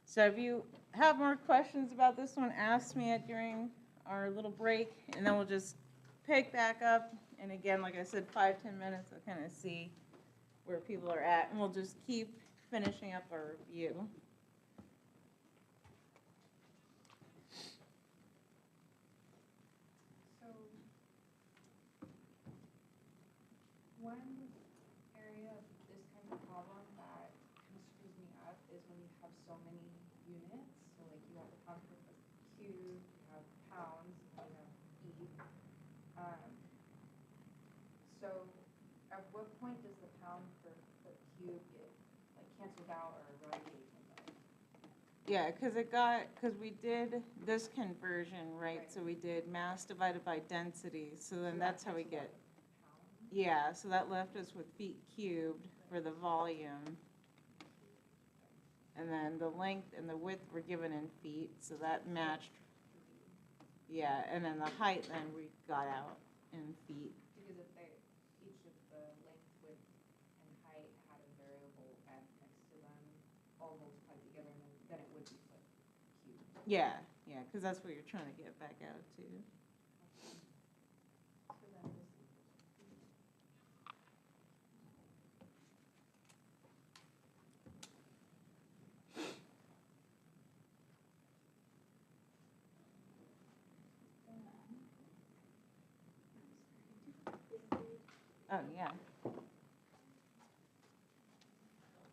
So if you have more questions about this one, ask me it during our little break, and then we'll just pick back up. And again, like I said, 5-10 minutes, we'll kind of see where people are at, and we'll just keep finishing up our review. one area of this kind of problem that kind of screws me up is when you have so many units. So like you have the pound per foot cube, you have pounds, and you have feet. So at what point does the pound per foot cube get like canceled out or run from that? Yeah, because we did this conversion, right? Right. So we did mass divided by density, so then So that's that how we cancels get, out pounds? yeah, so that left us with feet cubed for the volume. And then the length and the width were given in feet, so that matched, yeah, and then the height then we got out in feet. Because if they, each of the length, width, and height had a variable f next to them, all multiplied together, and then it would be foot cubed. Yeah, because that's what you're trying to get back out to. So then this equals feet. Oh, yeah. Let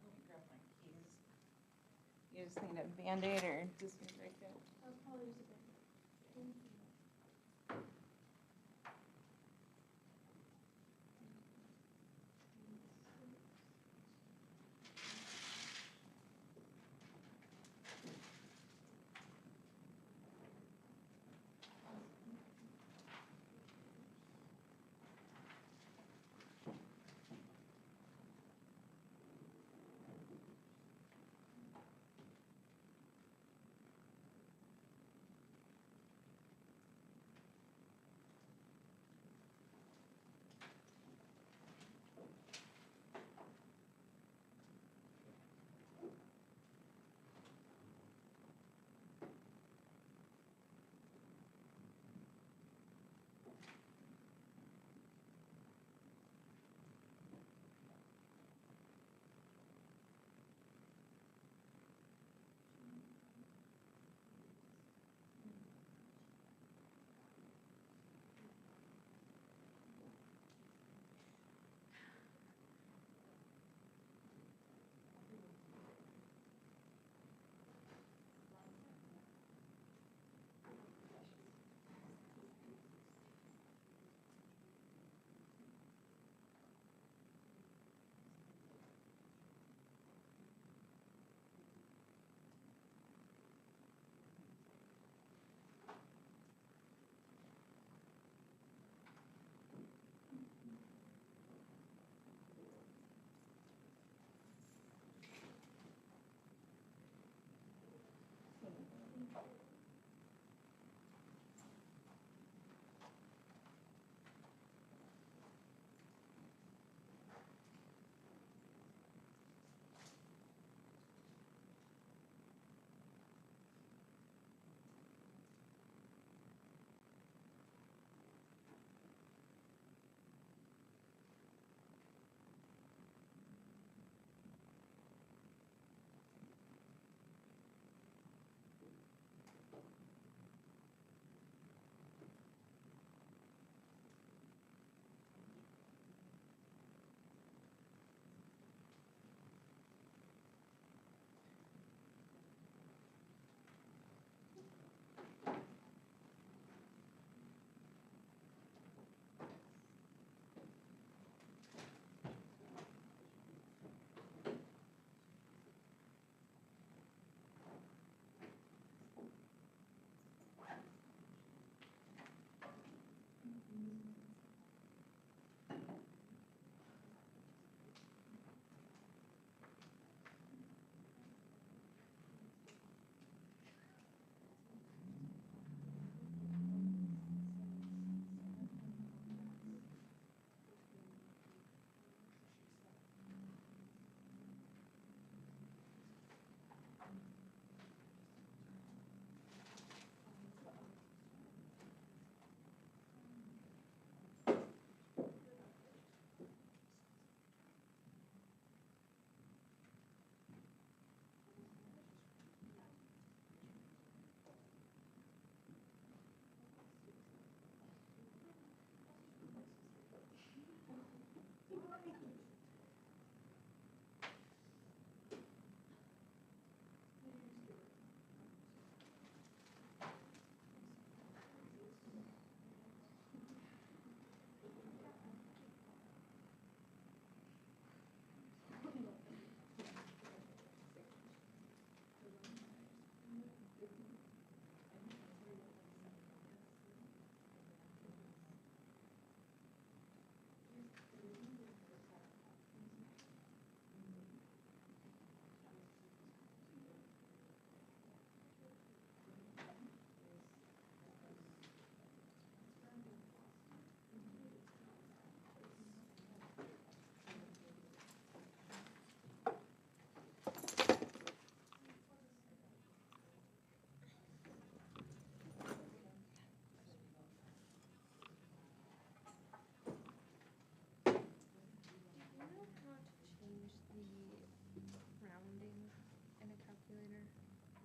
me grab my keys. You just need a Band-Aid or just need right there? I'll probably use a bit.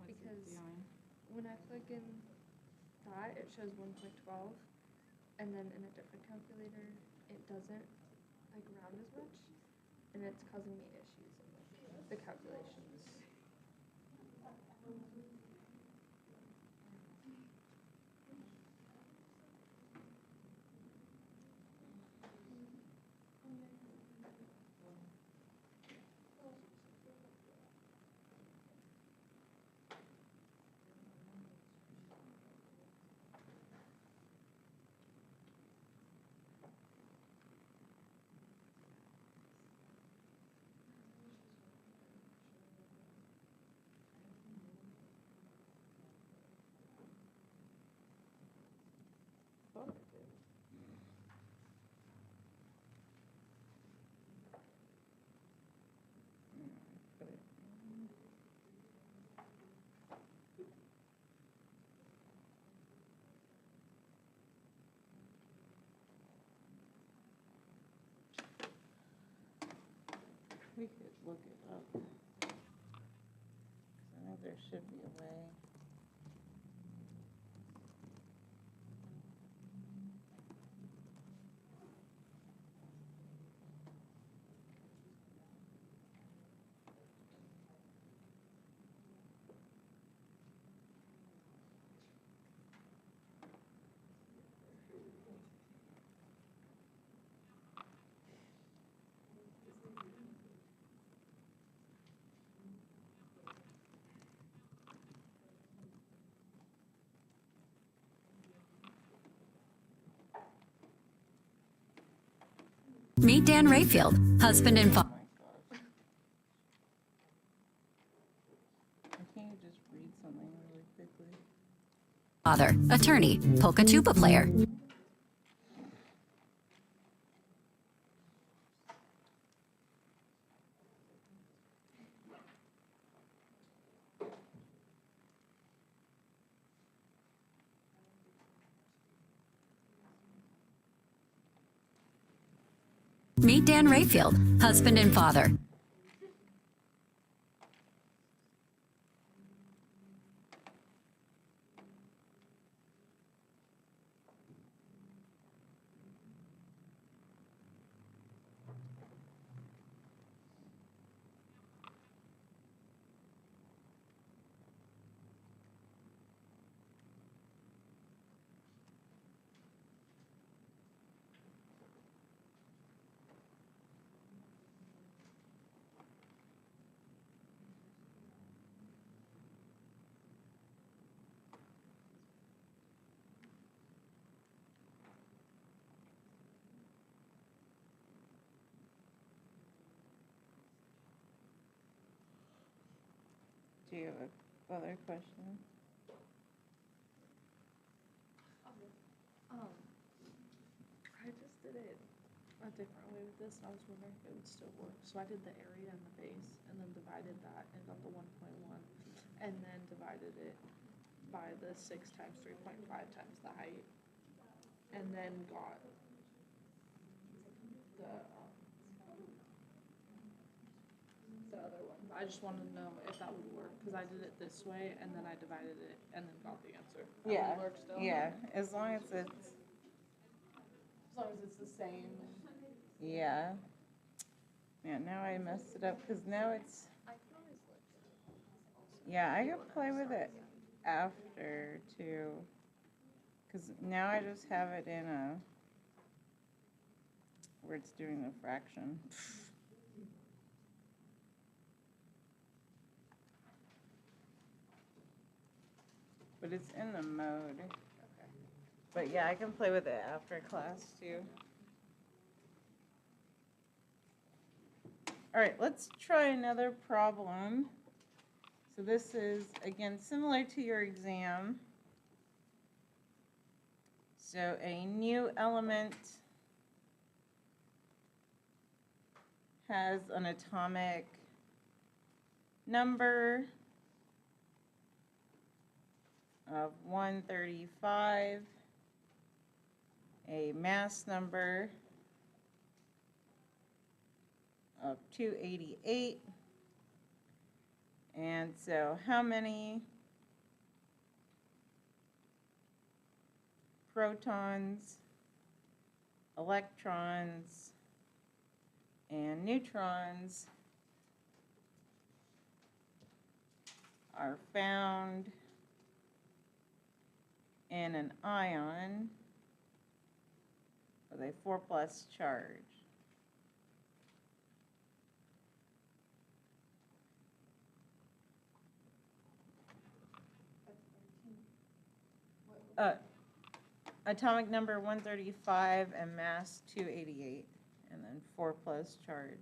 because when I plug in that, it shows 1.12, and then in a different calculator, it doesn't like round as much, and it's causing me issues in like, the calculations. We could look it up. 'Cause I think there should be a way. Meet Dan Rayfield, husband and Oh father. my gosh. Can't you just read something really quickly? Attorney, polka tuba player. Meet Dan Rayfield, husband and father. Do you have other questions? I just did it a different way with this, and I was wondering if it would still work. So I did the area and the base, and then divided that and got the 1.1, and then divided it by the 6 times 3.5 times the height, and then got the other one. I just wanted to know if that would work, because I did it this way, and then I divided it, and then got the answer. That Yeah. would work still? Yeah, as long as it's, As long as it's the same. yeah. Yeah, now I messed it up, because now it's, I can always look. yeah, I can play with it after too. Because now I just have it in a, where it's doing the fraction. But it's in the mode. Okay. But yeah, I can play with it after class too. All right, let's try another problem. So this is, again, similar to your exam. So a new element has an atomic number of 135, a mass number of 288. And so how many protons, electrons, and neutrons are found in an ion with a 4+ charge. That's 13. Atomic number 135 and mass 288, and then 4+ charge.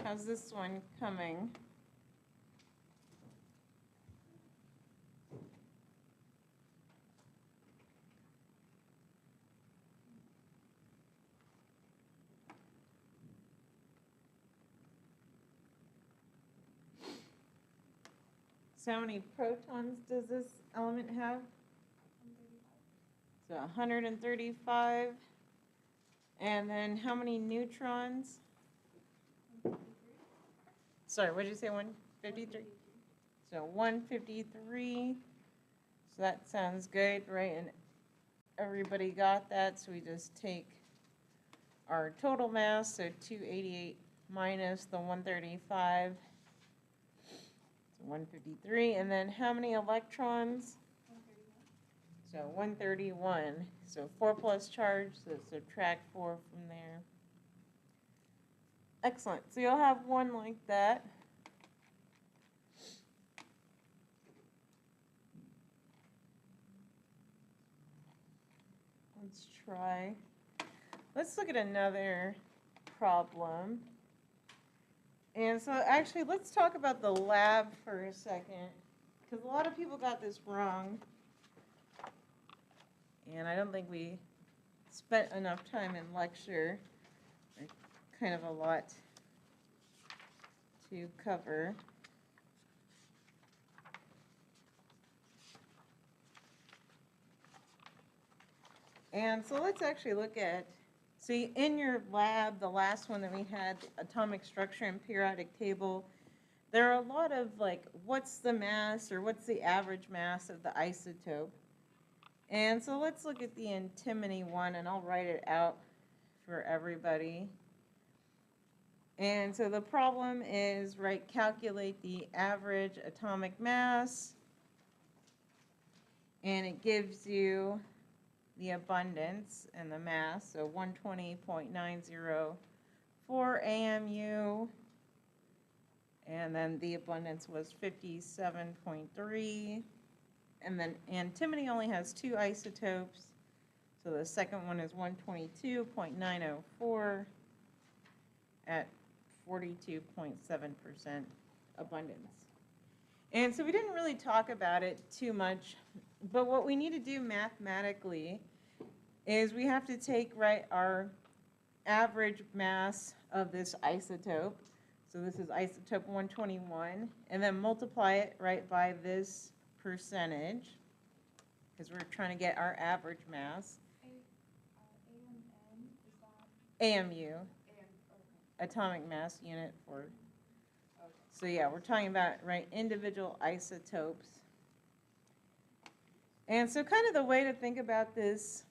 How's this one coming? So how many protons does this element have? 135. So 135. And then how many neutrons? 153. Sorry, what did you say, 153? So 153. So that sounds good, right? And everybody got that, so we just take our total mass, so 288 minus the 135. So 153. And then how many electrons? 131. So 131. So 4+ charge, so subtract 4 from there. Excellent. So you'll have one like that. Let's try. Let's look at another problem. And so actually, let's talk about the lab for a second, because a lot of people got this wrong. And I don't think we spent enough time in lecture. There's kind of a lot to cover. And so let's actually look at, see, in your lab, the last one that we had, atomic structure and periodic table, there are a lot of like, what's the mass or what's the average mass of the isotope? And so let's look at the antimony one, and I'll write it out for everybody. And so the problem is, right, calculate the average atomic mass, and it gives you the abundance and the mass, so 120.904 AMU, and then the abundance was 57.3. And then antimony only has 2 isotopes, so the second one is 122.904 at 42.7% abundance. And so we didn't really talk about it too much, but what we need to do mathematically is we have to take, right, our average mass of this isotope. So this is isotope 121, and then multiply it, right, by this percentage, because we're trying to get our average mass. AMN, is that? AMU, Okay. atomic mass unit for, Okay. so yeah, we're talking about, right, individual isotopes. And so kind of the way to think about this,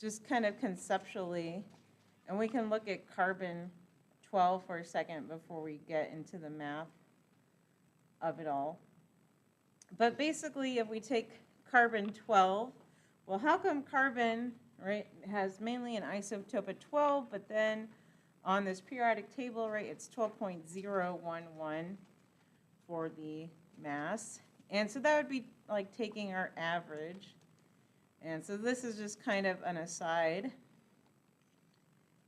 just kind of conceptually, and we can look at carbon 12 for a second before we get into the math of it all. But basically, if we take carbon 12, well, how come carbon, right, has mainly an isotope of 12, but then on this periodic table, right, it's 12.011 for the mass. And so that would be like taking our average. And so this is just kind of an aside.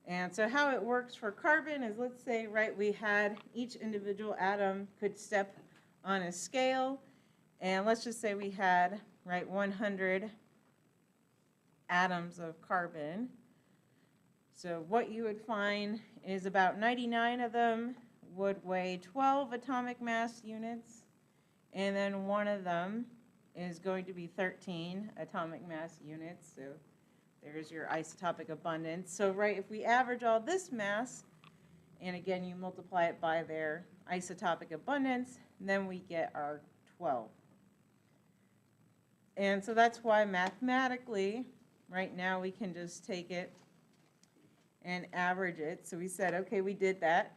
And so how it works for carbon is, let's say, right, we had each individual atom could step on a scale. And let's just say we had, right, 100 atoms of carbon. So what you would find is about 99 of them would weigh 12 atomic mass units. And then one of them is going to be 13 atomic mass units. So there's your isotopic abundance. So, right, if we average all this mass, and again, you multiply it by their isotopic abundance, then we get our 12. And so that's why mathematically, right now, we can just take it and average it. So we said, okay, we did that.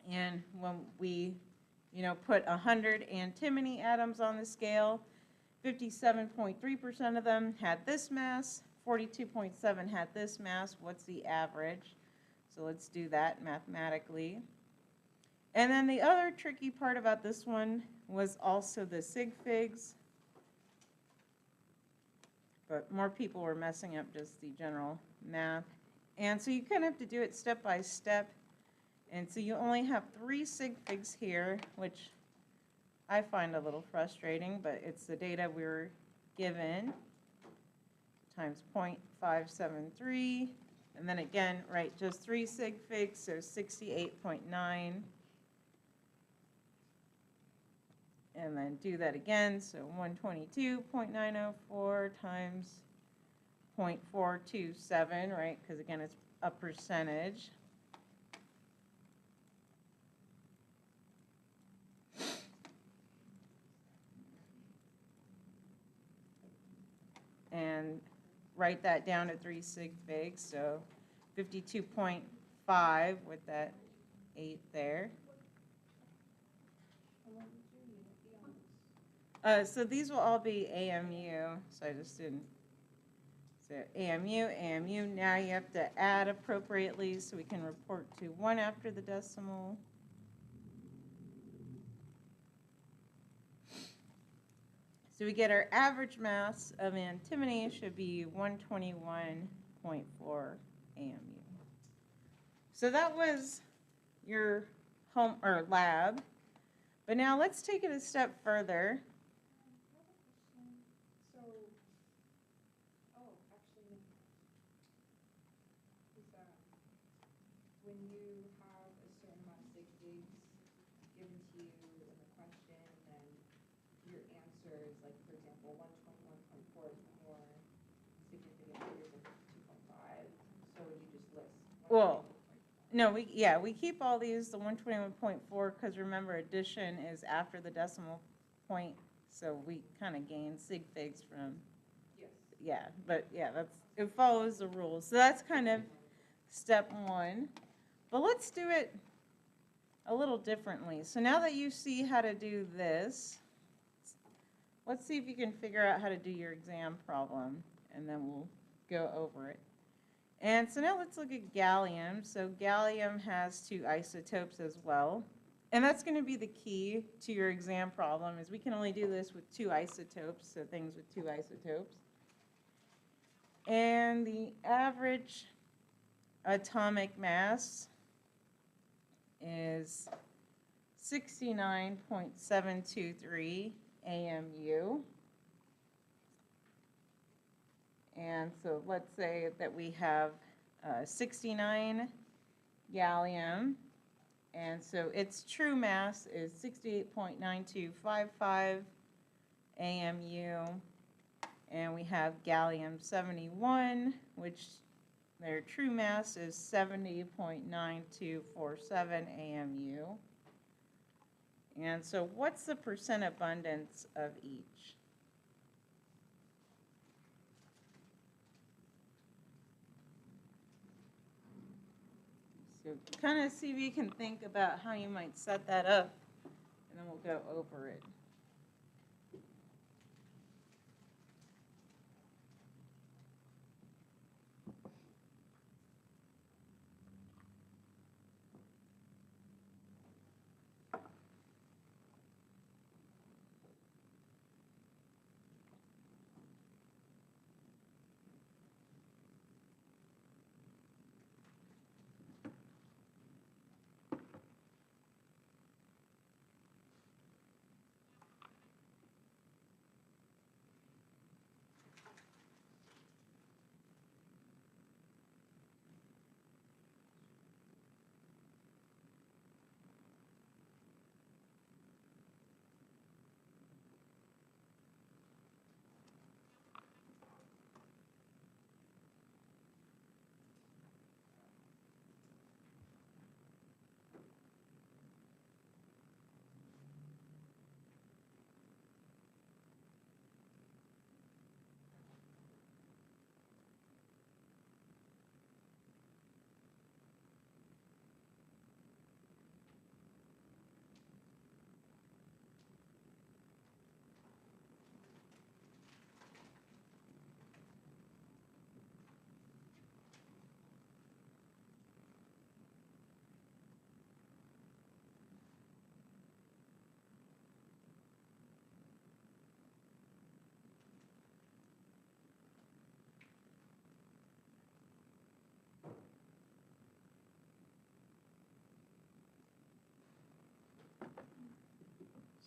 And when we, put 100 antimony atoms on the scale, 57.3% of them had this mass, 42.7 had this mass. What's the average? So let's do that mathematically. And then the other tricky part about this one was also the sig figs. But more people were messing up just the general math. And so you kind of have to do it step by step. And so you only have 3 sig figs here, which I find a little frustrating, but it's the data we were given, times 0.573, and then again, right, just 3 sig figs, so 68.9, and then do that again, so 122.904 times 0.427, right, because again, it's a percentage. And write that down to 3 sig figs, so 52.5 with that 8 there. So these will all be AMU, so I just didn't. So AMU, now you have to add appropriately so we can report to 1 after the decimal. So we get our average mass of antimony should be 121.4 AMU. So that was your home or lab. But now let's take it a step further. So, actually, is that when you have a certain amount of sig figs given to you in the question, then your answer is like, for example, 121.4 is more significant figures than 2.5. So would you just list? Well, no, we keep all these, the 121.4, because remember addition is after the decimal point, so we kind of gain sig figs from. Yes. Yeah, but yeah, it follows the rules. So that's kind of step 1. But let's do it a little differently. So now that you see how to do this, let's see if you can figure out how to do your exam problem, and then we'll go over it. And so now let's look at gallium. So gallium has 2 isotopes as well. And that's going to be the key to your exam problem, is we can only do this with 2 isotopes, so things with 2 isotopes. And the average atomic mass is 69.723 AMU. And so let's say that we have 69 gallium, and so its true mass is 68.9255 AMU, and we have gallium 71, which their true mass is 70.9247 AMU. And so what's the percent abundance of each? So kind of see if you can think about how you might set that up, and then we'll go over it.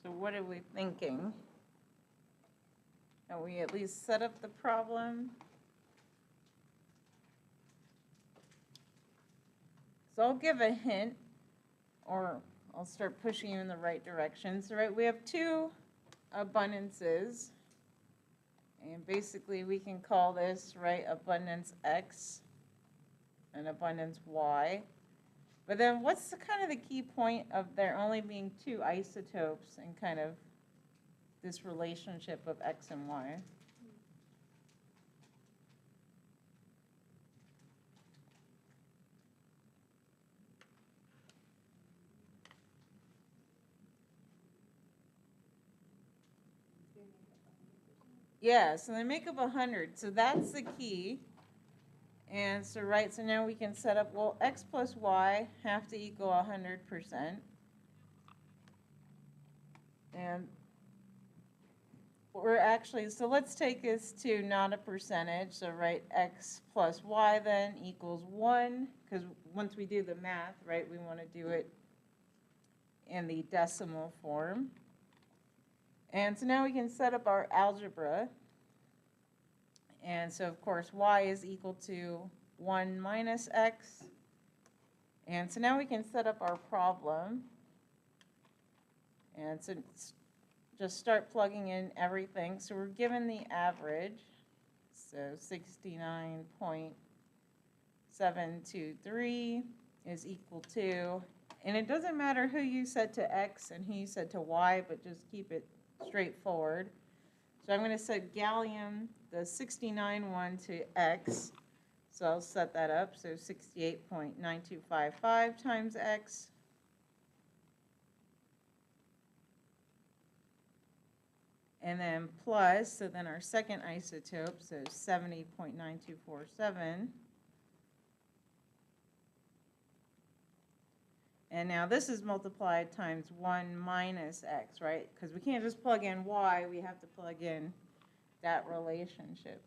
So what are we thinking? Are we at least set up the problem? So I'll give a hint, or I'll start pushing you in the right direction. So right, we have two abundances, and basically we can call this, right, abundance X and abundance Y. But then what's the kind of the key point of there only being two isotopes and kind of this relationship of X and Y? Yeah, so they make up 100, so that's the key. And so, right, so now we can set up, well, X plus Y have to equal 100%. And we're actually, so let's take this to not a percentage. So, right, X plus Y then equals 1, because once we do the math, right, we want to do it in the decimal form. And so now we can set up our algebra. And so, of course, Y is equal to 1 minus X. And so now we can set up our problem. And so just start plugging in everything. So we're given the average, so 69.723 is equal to, and it doesn't matter who you set to X and who you set to Y, but just keep it straightforward. So I'm going to set gallium, the 69 one, to X. So I'll set that up. So 68.9255 times X. And then plus, so then our second isotope, so 70.9247. And now this is multiplied times 1 minus X, right? Because we can't just plug in Y, we have to plug in that relationship.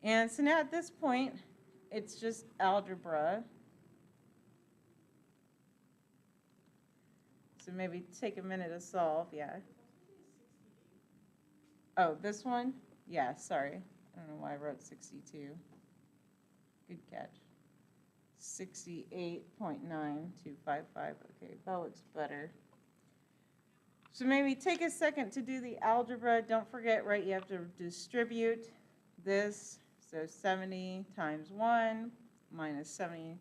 And so now at this point, it's just algebra. So maybe take a minute to solve, yeah. Oh, this one? Yeah, sorry. I don't know why I wrote 62. Good catch. 68.9255. Okay, that looks better. So maybe take a second to do the algebra. Don't forget, right, you have to distribute this. So 70 times 1 minus 70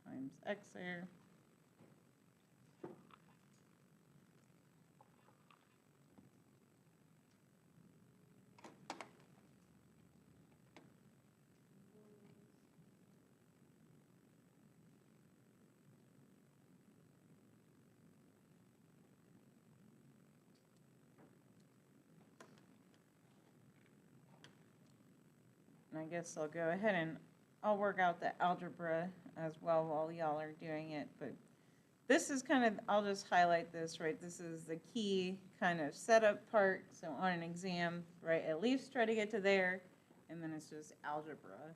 times x there. And I guess I'll go ahead and I'll work out the algebra as well while y'all are doing it. But this is kind of, I'll just highlight this, right? This is the key kind of setup part. So on an exam, right, at least try to get to there. And then it's just algebra.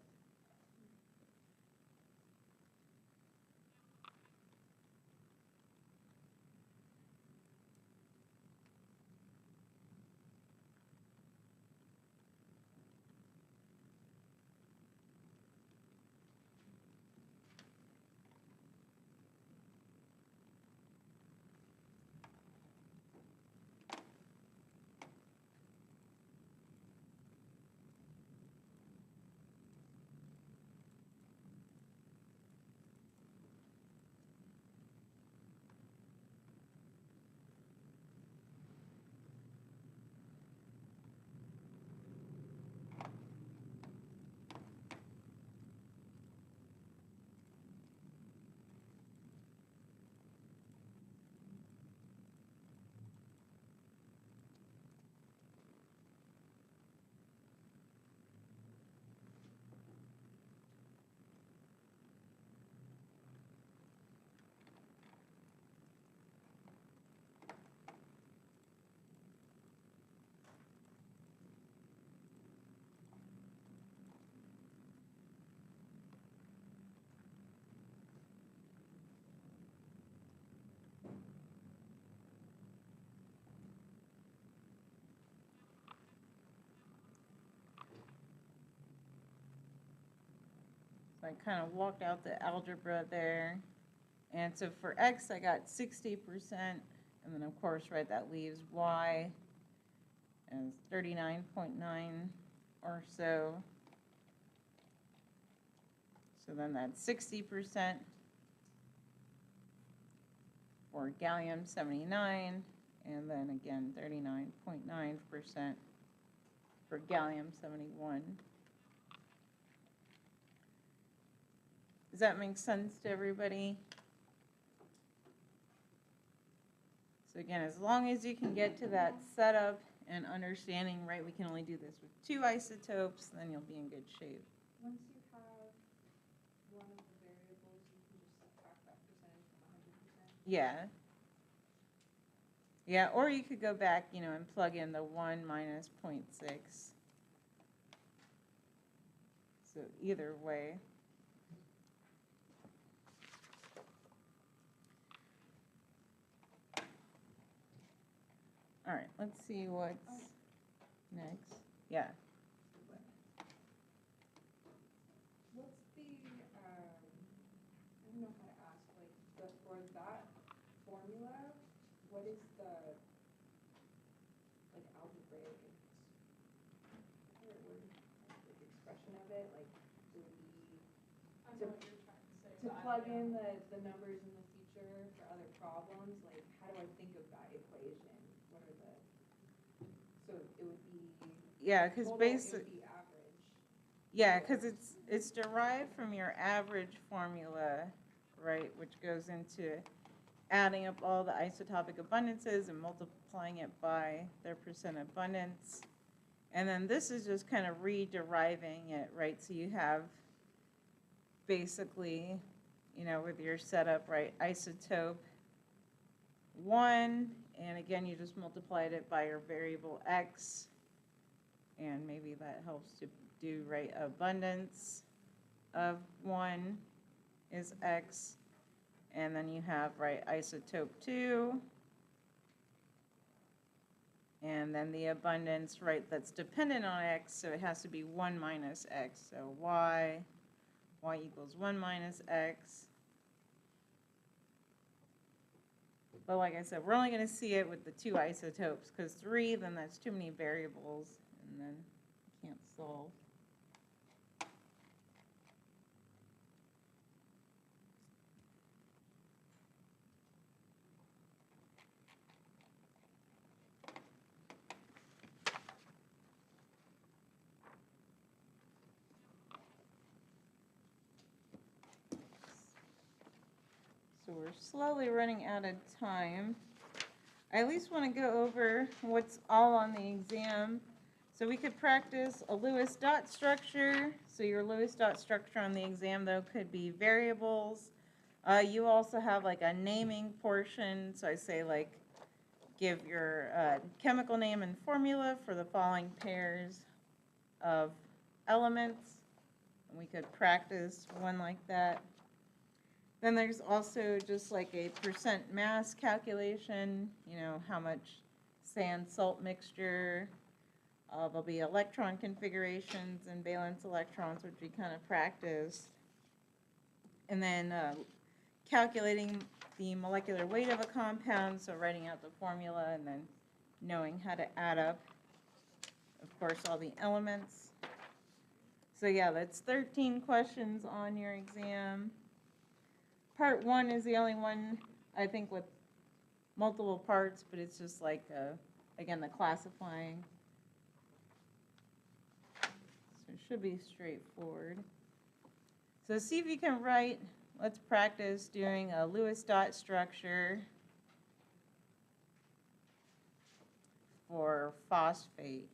So I kind of walked out the algebra there. And so for x, I got 60%. And then, of course, right, that leaves y as 39.9 or so. So then that's 60% for gallium 79. And then again, 39.9% for gallium 71. Does that make sense to everybody? So again, as long as you can get to that setup and understanding, right, we can only do this with 2 isotopes, then you'll be in good shape. Once you have one of the variables, you can just subtract that percentage from 100%. Yeah. Yeah, or you could go back, you know, and plug in the 1 minus 0.6. So either way. All right, let's see what's next. Yeah. What's the, I don't know how to ask, like, for that formula, what is the, like, algebraic, like, expression of it? Like, do we, I know what you're trying to say. to plug in the numbers in the future for other problems, like, how do I think of that equation? What are the, so it would be. Yeah, because total, basically. it would be average. Yeah, because it's derived from your average formula, right, which goes into adding up all the isotopic abundances and multiplying it by their percent abundance. And then this is just kind of re-deriving it, right? So you have basically, you know, with your setup, right, isotope 1, and again, you just multiplied it by your variable x, and maybe that helps to do, right, abundance of 1 is x, And then you have, right, isotope 2. And then the abundance, right, that's dependent on x, so it has to be 1 minus x. So y equals 1 minus x. But like I said, we're only going to see it with the 2 isotopes, because 3, then that's too many variables, and then you can't solve. So we're slowly running out of time. I at least want to go over what's all on the exam. So we could practice a Lewis dot structure. So your Lewis dot structure on the exam, though, could be variables. You also have like a naming portion. So I say like give your chemical name and formula for the following pairs of elements. And we could practice one like that. Then there's also just like a percent mass calculation, you know, how much sand-salt mixture. There'll be electron configurations and valence electrons, which we kind of practiced. And then calculating the molecular weight of a compound, so writing out the formula and then knowing how to add up, of course, all the elements. So yeah, that's 13 questions on your exam. Part 1 is the only one, I think, with multiple parts, but it's just like, again, the classifying. So it should be straightforward. So see if you can write, let's practice doing a Lewis dot structure for phosphate.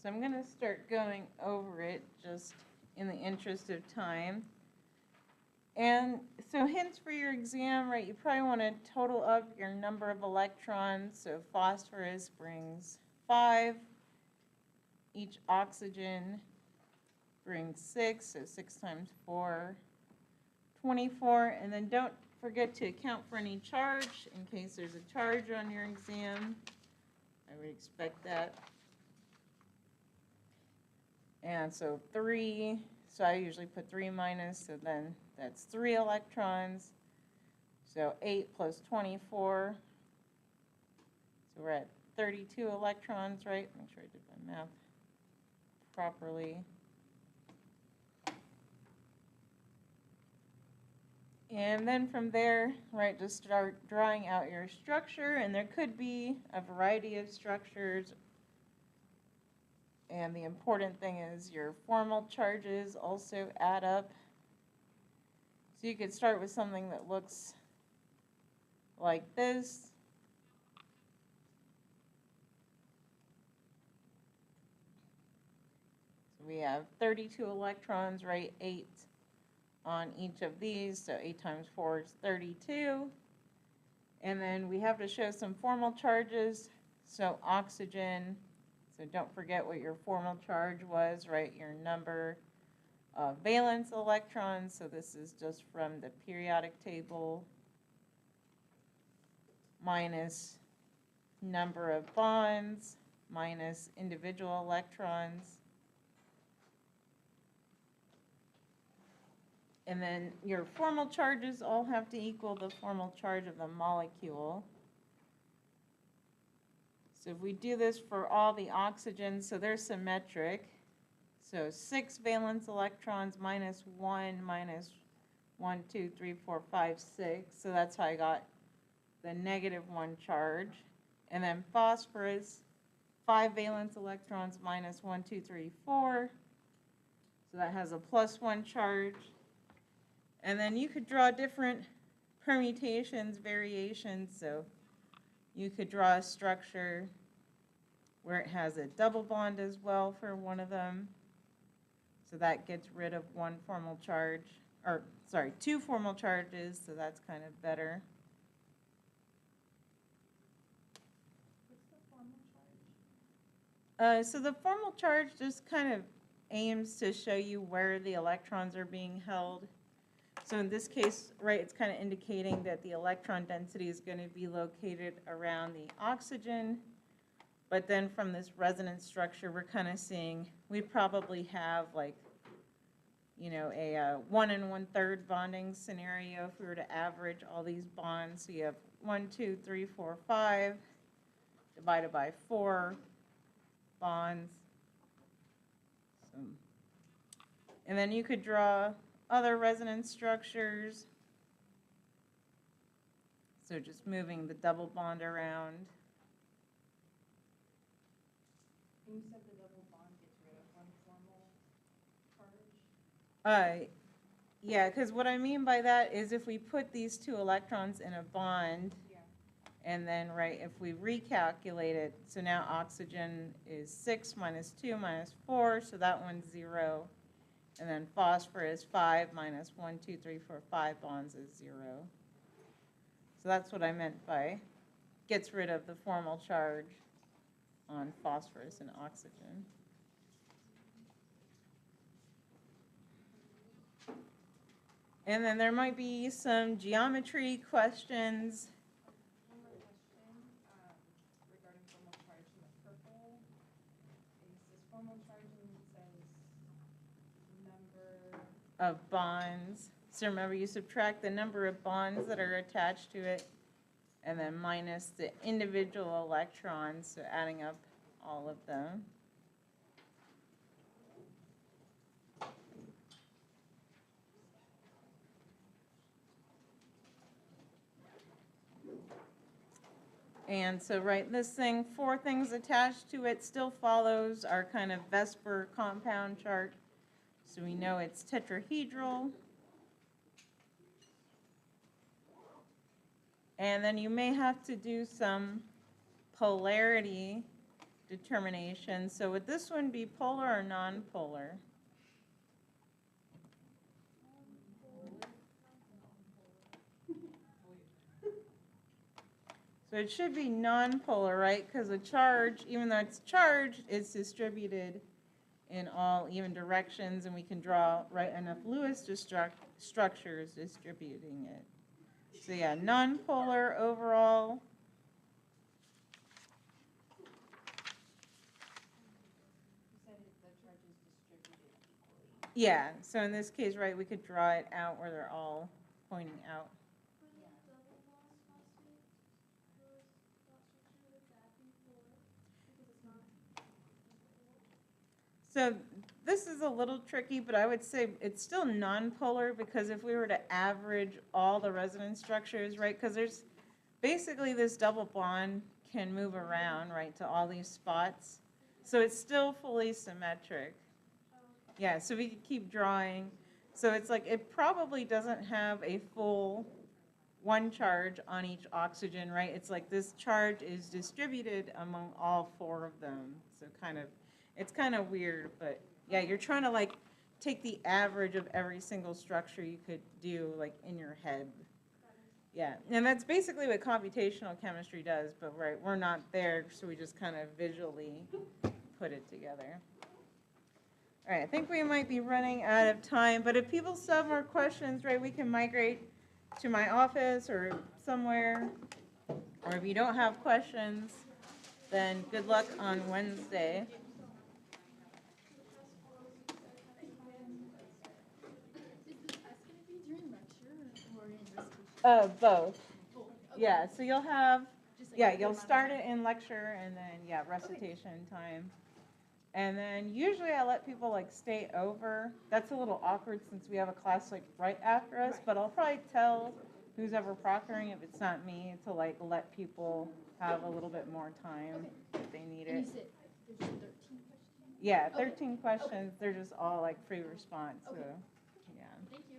So I'm gonna start going over it just in the interest of time. And so hints for your exam, right, you probably want to total up your number of electrons. So phosphorus brings 5, each oxygen brings 6, so 6 times 4, 24. And then don't forget to account for any charge in case there's a charge on your exam. I would expect that. And so 3, so I usually put 3 minus, so then that's 3 electrons. So 8 plus 24. So we're at 32 electrons, right? Make sure I did my math properly. And then from there, right, just start drawing out your structure. And there could be a variety of structures. And the important thing is your formal charges also add up. So you could start with something that looks like this. So we have 32 electrons, right? 8 on each of these. So 8 times 4 is 32. And then we have to show some formal charges. So oxygen, so don't forget what your formal charge was, right? Your number valence electrons, so this is just from the periodic table, minus number of bonds, minus individual electrons. And then your formal charges all have to equal the formal charge of the molecule. So if we do this for all the oxygens, so they're symmetric. So 6 valence electrons minus 1 minus 1, 2, 3, 4, 5, 6. So that's how I got the -1 charge. And then phosphorus, 5 valence electrons minus 1, 2, 3, 4. So that has a +1 charge. And then you could draw different permutations, variations. So you could draw a structure where it has a double bond as well for one of them. So that gets rid of 1 formal charge, or sorry, 2 formal charges, so that's kind of better. What's the formal charge? So the formal charge just kind of aims to show you where the electrons are being held. So in this case, right, it's kind of indicating that the electron density is going to be located around the oxygen. But then from this resonance structure, we're kind of seeing we probably have like, you know, a 1 1/3 bonding scenario if we were to average all these bonds. So you have 1, 2, 3, 4, 5 divided by 4 bonds. So, and then you could draw other resonance structures. So just moving the double bond around. And you said the double bond gets rid of 1 formal charge? Yeah, because what I mean by that is if we put these 2 electrons in a bond, Yeah. and then, right, if we recalculate it, so now oxygen is 6 minus 2 minus 4, so that one's 0. And then phosphorus 5 minus 1, 2, 3, 4, 5 bonds is 0. So that's what I meant by gets rid of the formal charge on phosphorus and oxygen. And then there might be some geometry questions. One more question, regarding formal charge in the purple. Is this formal charge and it says number, Of bonds. So remember, you subtract the number of bonds that are attached to it, and then minus the individual electrons, so adding up all of them. And so, right, this thing, 4 things attached to it, still follows our kind of Vesper compound chart. So we know it's tetrahedral. And then you may have to do some polarity determination. So would this one be polar or non-polar? So it should be non-polar, right? Because a charge, even though it's charged, it's distributed in all even directions, and we can draw right enough Lewis structures distributing it. So yeah, non-polar overall. You said the charge is distributed equally. Yeah, so in this case, right, we could draw it out where they're all pointing out. So this is a little tricky, but I would say it's still non-polar, because if we were to average all the resonance structures, right, because there's basically this double bond can move around, right, to all these spots. So it's still fully symmetric. Yeah, so we could keep drawing. So it's like it probably doesn't have a full one charge on each oxygen, right? It's like this charge is distributed among all four of them. So it's kind of weird, but yeah, you're trying to like take the average of every single structure you could do like in your head. Yeah, and that's basically what computational chemistry does, but right, we're not there, so we just kind of visually put it together. All right, I think we might be running out of time, but if people still have more questions, right, we can migrate to my office or somewhere. Or if you don't have questions, then good luck on Wednesday. Both. Yeah, so you'll have, you'll start it in lecture and then, recitation time. And then usually I let people like stay over. That's a little awkward since we have a class like right after us, but I'll probably tell who's ever proctoring, if it's not me, to like let people have a little bit more time if they need And it. you said there's 13 questions? Yeah, 13 questions. They're just all like free response. So, yeah. Thank you.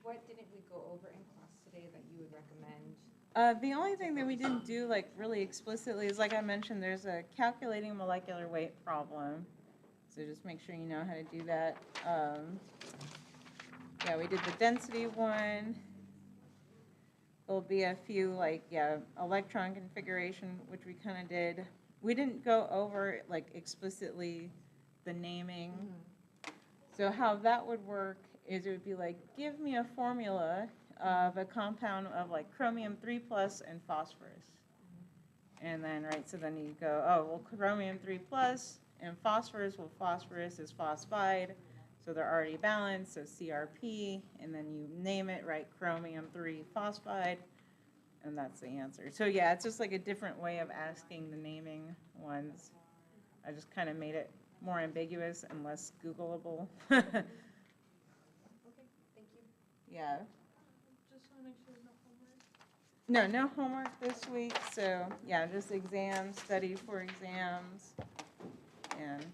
What didn't we go over in class today that you would recommend? The only thing that we didn't do like really explicitly is, like I mentioned, there's a calculating molecular weight problem. So just make sure you know how to do that. Yeah, we did the density one. There'll be a few like, electron configuration, which we kind of did. We didn't go over like explicitly the naming. So how that would work is it would be like, give me a formula of a compound of like chromium 3+ and phosphorus. And then, right, so then you go, oh, well, chromium 3+ and phosphorus, well, phosphorus is phosphide, so they're already balanced, so CRP, and then you name it, right, chromium 3 phosphide, and that's the answer. So yeah, it's just like a different way of asking the naming ones. I just kind of made it more ambiguous and less Googleable. Okay, thank you. Yeah. Just want to make sure no homework. No homework this week, so yeah, just exams, study for exams, and